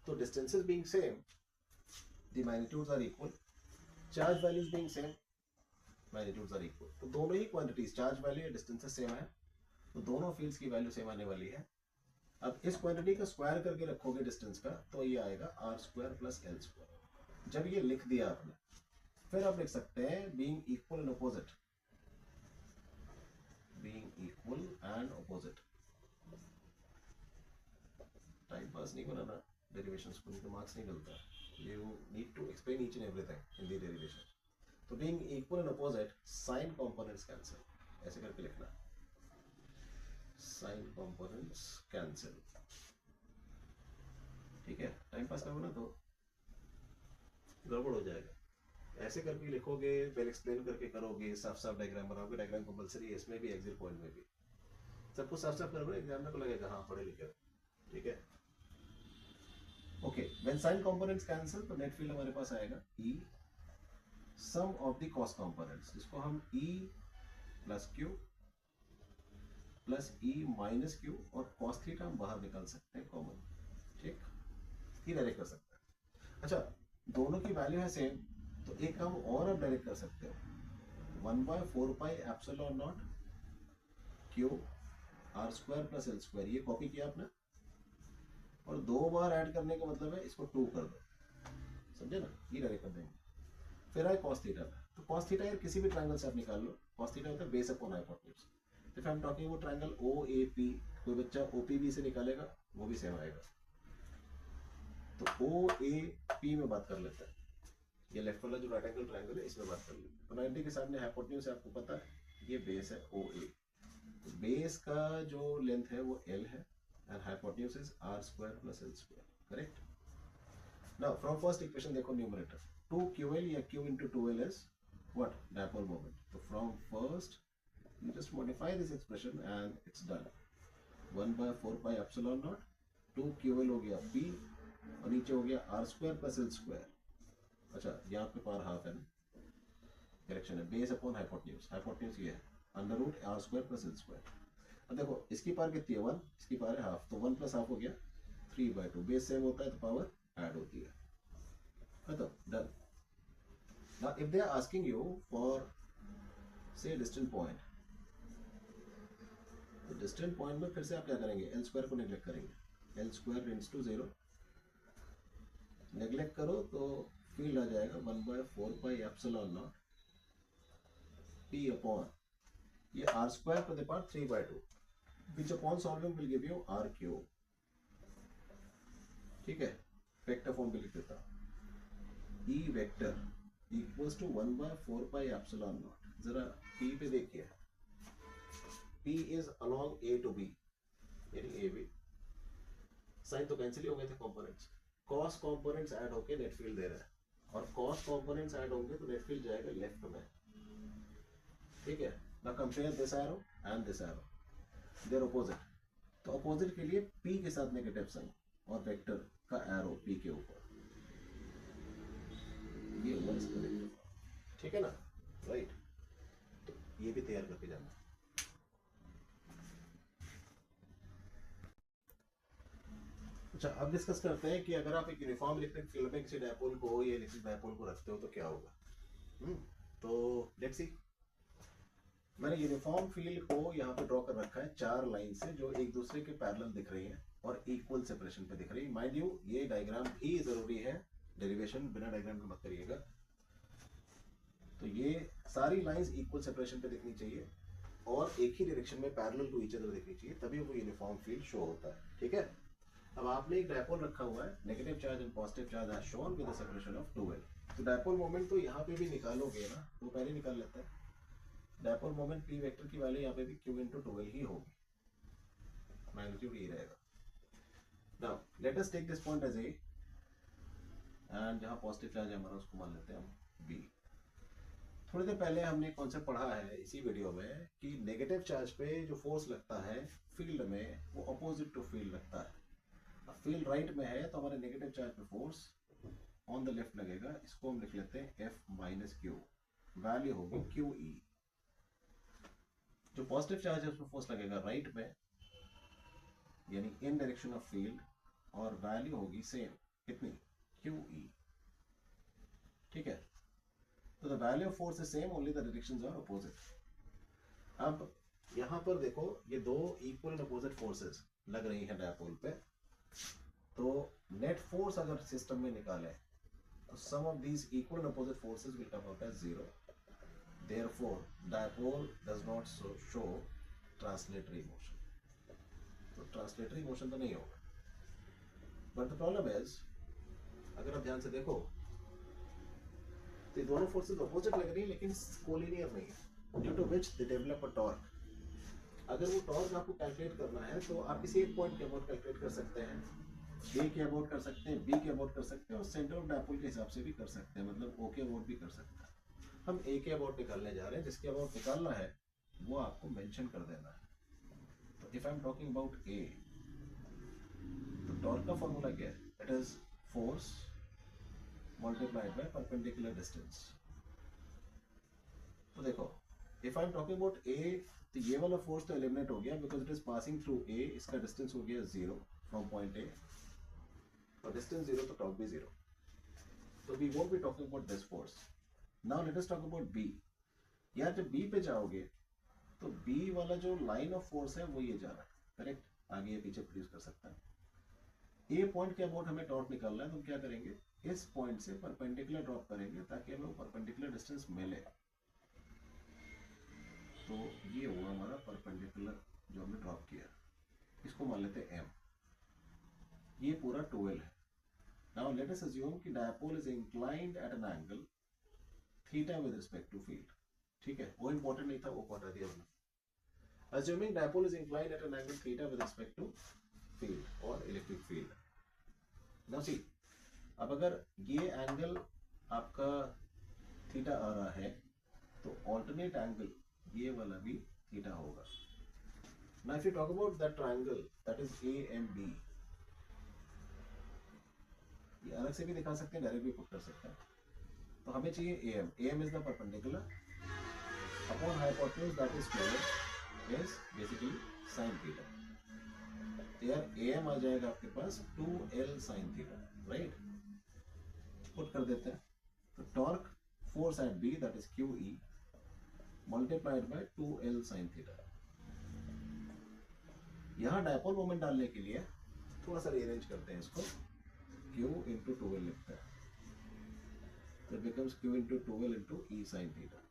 Speaker 1: तो distances being same the magnitudes are equal, charge values being same magnitudes are equal, तो दोनों ही क्वांटिटीज चार्ज वैल्यू या डिस्टेंसेस सेम है, तो दोनों फील्ड्स की वैल्यू सेम आने वाली है। अब इस क्वांटिटी का स्क्वायर करके रखोगे डिस्टेंस का, तो ये आएगा r² + L²। जब ये लिख दिया आपने, फिर आप लिख सकते हैं being equal and opposite, being equal and opposite. Time pass नहीं बनाना डेरिवेशंस को, नहीं तो मार्क्स नहीं मिलता, you need to explain each and everything in the derivation. तो being equal and opposite, sine components cancel, ऐसे करके लिखना, साइन कंपोनेंट्स कैंसिल। ठीक है, टाइम पास करोगे ना तो गड़बड़ हो जाएगा, ऐसे करके लिखोगे, वेल एक्सप्लेन करके करोगे, साफ साफ डायग्राम बनाओगे, डायग्राम कंपलसरी है इसमें भी, एक्सियल पॉइंट में भी, सब कुछ साफ साफ करोगे, एग्जामिनर को लगेगा हाँ पढ़े लिखे। ठीक है, okay, when sine components cancel तो नेट फील्ड हमारे पास आएगा E sum of the cos components, जिसको हम E plus q plus E minus q और कॉस थीटा हम बाहर निकाल सकते हैं कॉमन, ठीक, ये डायरेक्ट कर सकते हैं। अच्छा, दोनों की वैल्यू है सेम, तो एक काम और आप डायरेक्ट कर सकते हो, 1/4 pi epsilon not Q R square plus L square, ये कॉपी किया आपने, और 2 बार ऐड करने का मतलब है इसको 2 कर दो, समझे ना, ये डायरेक्ट कर देंगे। फिर आए कॉस थीटा, तो कॉस थीटा यार किसी भी ट्रायंगल से आप निकाल लो, कॉस थीटा होता है base upon hypotenuse. If I am talking about triangle OAP, कोई बच्चा OPB से निकालेगा वो भी सेम आएगा, तो OAP में बात कर लेते हैं, ये लेफ्ट वाला जो राइट एंगल ट्रायंगल है इसमें बात कर लेते हैं। तो 90 के सामने हाइपोटेन्यूज है, आपको पता है ये बेस है OA, तो बेस का जो लेंथ है वो L है and hypotenuse is r square plus L square, correct? Now from first equation देखो numerator 2QL या Q into 2L is what? Dipole moment. So from first you just modify this expression and it's done. 1/4 pi epsilon naught 2QL हो गया P और नीचे हो गया r square plus L square। अच्छा, यहाँ पे पावर हाफ है ना, करेक्शन है, बेस अपॉन हाइपोटेन्यूज, हाइपोटेन्यूज ये है under root r square plus L square। अब देखो इसकी पावर कितनी है 1, इसकी पावर है हाफ, तो 1 प्लस हाफ हो गया 3/2, बेस सेम होता है तो पावर ऐड होती है, खत्म, done. Now if they are asking you for से डिस्टेंट पॉइंट, तो डिस्टेंट पॉइंट में फिर से आप क्या करेंगे, एल स्क्वायर को नेग्लेक्ट करेंगे, L square tends to 0, neglect करो तो फील्ड आ जाएगा 1/4 pi epsilon naught P upon ये r square to the power 3/2, which upon solving will give you r cube, ठीक है, वेक्टर फॉर्म पे लिख देता, E vector equals to 1/4 pi epsilon naught. जरा P पे देखिए, P is along A to B, यानी AB, साइन तो कैंसिल ही हो गए थे कंपोनेंट्स, कॉस कंपोनेंट्स ऐड होके नेट फील्ड दे रहा है, और कॉस कंपोनेंट्स ऐड होंगे तो नेट फील्ड जाएगा लेफ्ट में, ठीक है। Now compare this arrow and this arrow, they are opposite, तो opposite के लिए P के साथ नेगेटिव साइन और वेक्टर का एरो P के ऊपर, ये हुआ इसका वेक्टर, ठीक है ना, राइट, तो ये भी तैयार करके जाना। अच्छा, अब डिस्कस करते हैं कि अगर आप एक यूनिफॉर्म इलेक्ट्रिक फील्ड में किसी डायपोल को या इलेक्ट्रिक डायपोल को रखते हो तो क्या होगा। तो लेट्स सी, मैंने यूनिफॉर्म फील्ड को यहाँ पे ड्रॉ कर रखा है 4 लाइन से जो एक दूसरे के पैरेलल दिख रही हैं और इक्वल सेपरेशन पे दिख रही है। माइंड यू ये डायग्राम भी जरूरी है, डेरिवेशन बिना डायग्राम के मत करिएगा। तो ये सारी लाइंस इक्वल सेपरेशन पे दिखनी चाहिए और एक ही डायरेक्शन में पैरेलल टू ईच अदर दिखनी चाहिए, तभी वो यूनिफॉर्म फील्ड शो होता है, ठीक है। अब आपने एक डायपोल रखा हुआ है, negative charge and positive charge has shown with the separation of 2L, तो डायपोल मोमेंट तो यहाँ पे भी निकालोगे ना, तो पहले निकाल लेते हैं। डायपोल मोमेंट P वेक्टर की वैल्यू यहाँ पे भी Q into 2L ही होगी, मैग्नीट्यूड ये रहेगा। Now let us take this point as A and जहाँ पॉजिटिव चार्ज है हमारा उसको मान लेते हैं हम B। थोड़ी देर पहले हमने एक कॉन्सेप्ट पढ़ा है इसी वीडियो में कि नेगेटिव चार्ज पे जो फोर्स लगता है फील्ड में वो अपोजिट टू फील्ड लगता है। अब फील्ड राइट में है तो हमारे नेगेटिव चार्ज पे फोर्स ऑन द लेफ्ट लगेगा, इसको हम लिख लेते हैं F माइनस क्यू, वैल्यू होगी QE। जो पॉजिटिव चार्ज है उसमें फोर्स लगेगा राइट में, यानी इन डायरेक्शन ऑफ फील्ड, और वैल्यू होगी सेम, कितनी, QE, ठीक है। तो the value of force is same, only the directions are opposite. अब यहाँ पर देखो ये दो इक्वल एंड अपोजिट फोर्सेस लग रही हैं डायपोल पे, तो नेट फोर्स अगर सिस्टम में निकालें तो sum of these equal and opposite forces will come out as 0, therefore dipole does not show translatory motion, तो translatory motion तो नहीं होगा। but the problem is, अगर आप ध्यान से देखो तो ये दोनों फोर्सेस अपोजिट लग रही है लेकिन कोलिनियर नहीं है, due to which they develop a torque. अगर वो टॉर्क आपको कैलकुलेट करना है तो आप किसी एक पॉइंट के अबाउट कैलकुलेट कर सकते हैं, A के अबाउट कर सकते हैं, B के अबाउट कर सकते हैं और सेंटर ऑफ डायपोल के हिसाब से भी कर सकते हैं, मतलब O के अबाउट भी कर सकते हैं। हम A के अबाउट निकालने जा रहे हैं, जिसके अबाउट निकालना है वो आपको मेंशन कर देना है। तो if I am talking about A, तो टॉर्क का फॉर्मूला क्या है, it is force multiplied by perpendicular distance. तो देखो, if I'm talking about A, तो ये वाला फोर्स तो एलिमिनेट हो गया because it is passing through A. इसका डिस्टेंस हो गया 0 फ्रॉम पॉइंट A, और डिस्टेंस 0 तो टॉप भी 0. तो we won't be talking about this force. Now let us talk about B. यार जब B पे जाओगे तो B वाला जो लाइन ऑफ फोर्स है वो ये जा रहा है, करेक्ट, आगे या पीछे प्रोड्यूस कर सकता है. ए पॉइंट के अबाउट हमें टॉर्क निकालना है, तो क्या करेंगे, इस पॉइंट से परपेंडिकुलर ड्रॉप करेंगे ताकि हमें वो परपेंडिकुलर डिस्टेंस मिले. तो ये हुआ हमारा परपेंडिकुलर जो हमने ड्रॉप किया, इसको मान लेते हैं m. ये पूरा 12 है. नाउ लेट अस अज्यूम कि dipole is inclined at an angle theta with respect to field. ठीक है, वो इंपॉर्टेंट नहीं था, वो पढ़ा दिया हमने. Assuming dipole is inclined at an angle theta with respect to field or electric field. Now see, अब अगर ये एंगल आपका थीटा आ रहा है तो ऑल्टरनेट एंगल ये वाला भी थीटा होगा. Now if you talk about that triangle that is AMB, ये अलग से भी दिखा सकते हैं, डायरेक्ट भी पुट कर सकते हैं. तो हमें चाहिए AM. AM is the perpendicular upon hypotenuse that is square is basically sin theta. यार AM आ जाएगा आपके पास 2L sin theta, right. Put कर देते हैं. तो torque force at B that is QE multiplied by 2L sin theta. यहाँ dipole moment डालने के लिए थोड़ा सा रीअरेंज करते हैं इसको. Q into 2L लिखते हैं, तो it becomes Q into 2L into E sin theta.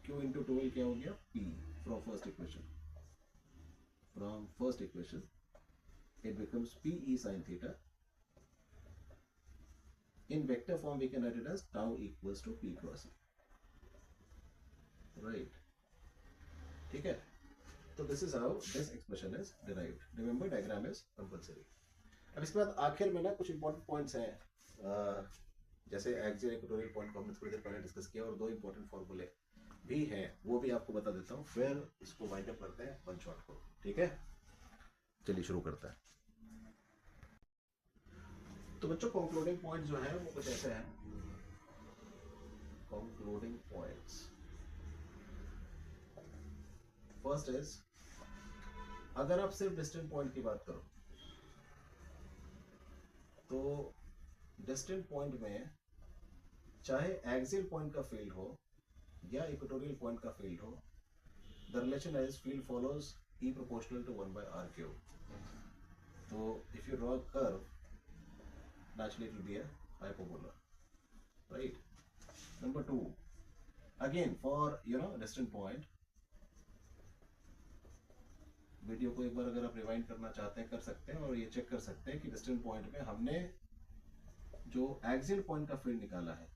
Speaker 1: Q into 2L क्या हो गया, P from first equation. From first equation it becomes PE sin theta. In vector form we can write it as tau equals to P cross E, right. ठीक है, तो this is how this expression is derived. Remember diagram is compulsory. अब इसके बाद आखिर में ना कुछ important points हैं, जैसे एक्सियल इक्वेटोरियल पॉइंट को हमने थोड़ी देर पहले डिस्कस किया, और दो इंपॉर्टेंट फॉर्मूले भी हैं, वो भी आपको बता देता हूँ. फिर इसको वाइंड अप करते हैं वन शॉट को. ठीक है, चलिए शुरू करते हैं. तो बच्चों कंक्लूडिंग पॉइंट्स जो है वो कुछ ऐसे हैं. कंक्लूडिंग पॉइंट्स, फर्स्ट इज, अगर आप सिर्फ डिस्टेंट पॉइंट की बात करो तो डिस्टेंट पॉइंट में चाहे एक्सियल पॉइंट का फील्ड हो या इक्वेटोरियल पॉइंट का फील्ड हो, the relation as field follows E proportional to 1 by r cube. So if you draw a curve, naturally it will be a hyperbola, right? Number 2, again for distant point, video को एक बार अगर आप rewind करना चाहते हैं कर सकते हैं, और ये चेक कर सकते हैं कि डिस्टेंट पॉइंट में हमने जो एक्सियल पॉइंट का फील्ड निकाला है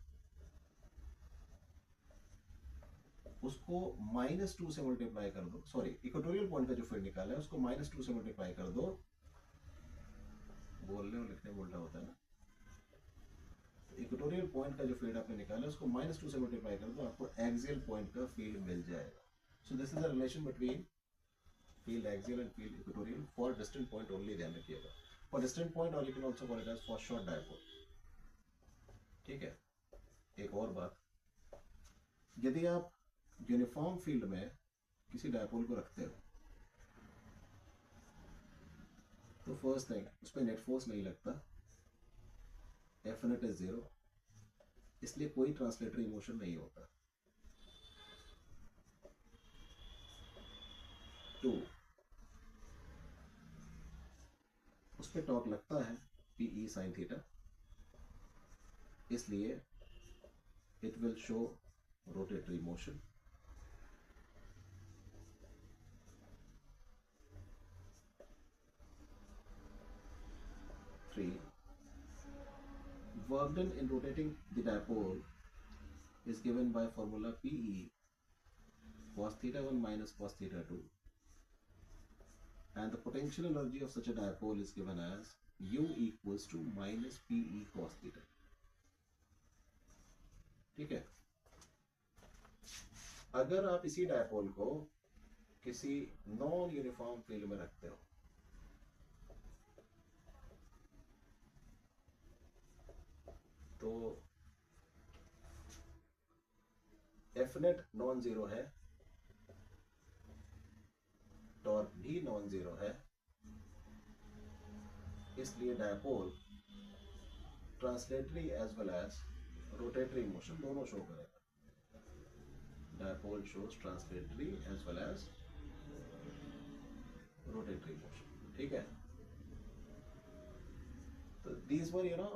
Speaker 1: उसको -2 से मल्टीप्लाई कर दो. सॉरी, इक्वेटोरियल पॉइंट का जो फील्ड निकाला है उसको -2 से मल्टीप्लाई कर दो. बोलने और लिखने में उल्टा होता है ना. इक्वेटोरियल पॉइंट का जो फील्ड आपने निकाला है उसको -2 से मल्टीप्लाई कर दो, आपको एक्सियल पॉइंट का फील्ड मिल जाएगा. So this is the relation between field axial and field equatorial for distant point only. ध्यान रखिएगा, फॉर डिस्टेंट पॉइंट, और you can also call it as for short dipole. ठीक है. एक और बात, यदि आप यूनिफॉर्म फील्ड में किसी डायपोल को रखते हो तो फर्स्ट थिंग, उस पर नेट फोर्स नहीं लगता, एफ नेट इज 0, इसलिए कोई ट्रांसलेटरी मोशन नहीं होता. 2, उस पर टॉर्क लगता है PE sin थीटा, इसलिए it will show rotatory motion. 3, work done in rotating the dipole is given by formula PE cos theta 1 minus cos theta 2, and the potential energy of such a dipole is given as U equals to minus PE cos theta. ठीक है. अगर आप इसी dipole को किसी non uniform field में रखते हो तो एफ नेट नॉन जीरो है, टॉर्क भी नॉन जीरो है, इसलिए dipole translatory as well as rotatory motion दोनों शो करेगा। Dipole shows translatory as well as rotatory motion, ठीक है। तो these were you know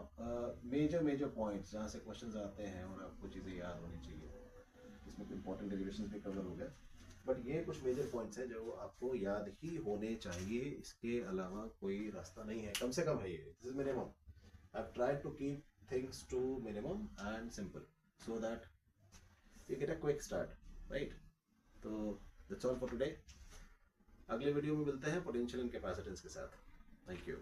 Speaker 1: major points जहाँ से क्वेश्चंस आते हैं और आपको चीज़ें याद होनी चाहिए। इसमें इंपॉर्टेंट डेरिवेशंस भी कवर हो गए, बट ये कुछ मेजर पॉइंट्स हैं जो आपको याद ही होने चाहिए, इसके अलावा कोई रास्ता नहीं है, कम से कम है ये, this is minimum. I have tried to keep things to minimum and simple so that you get a quick start, right. तो दैट्स ऑल फॉर टुडे। अगले वीडियो में मिलते हैं पोटेंशियल एंड कैपेसिटेंस के साथ। Thank you.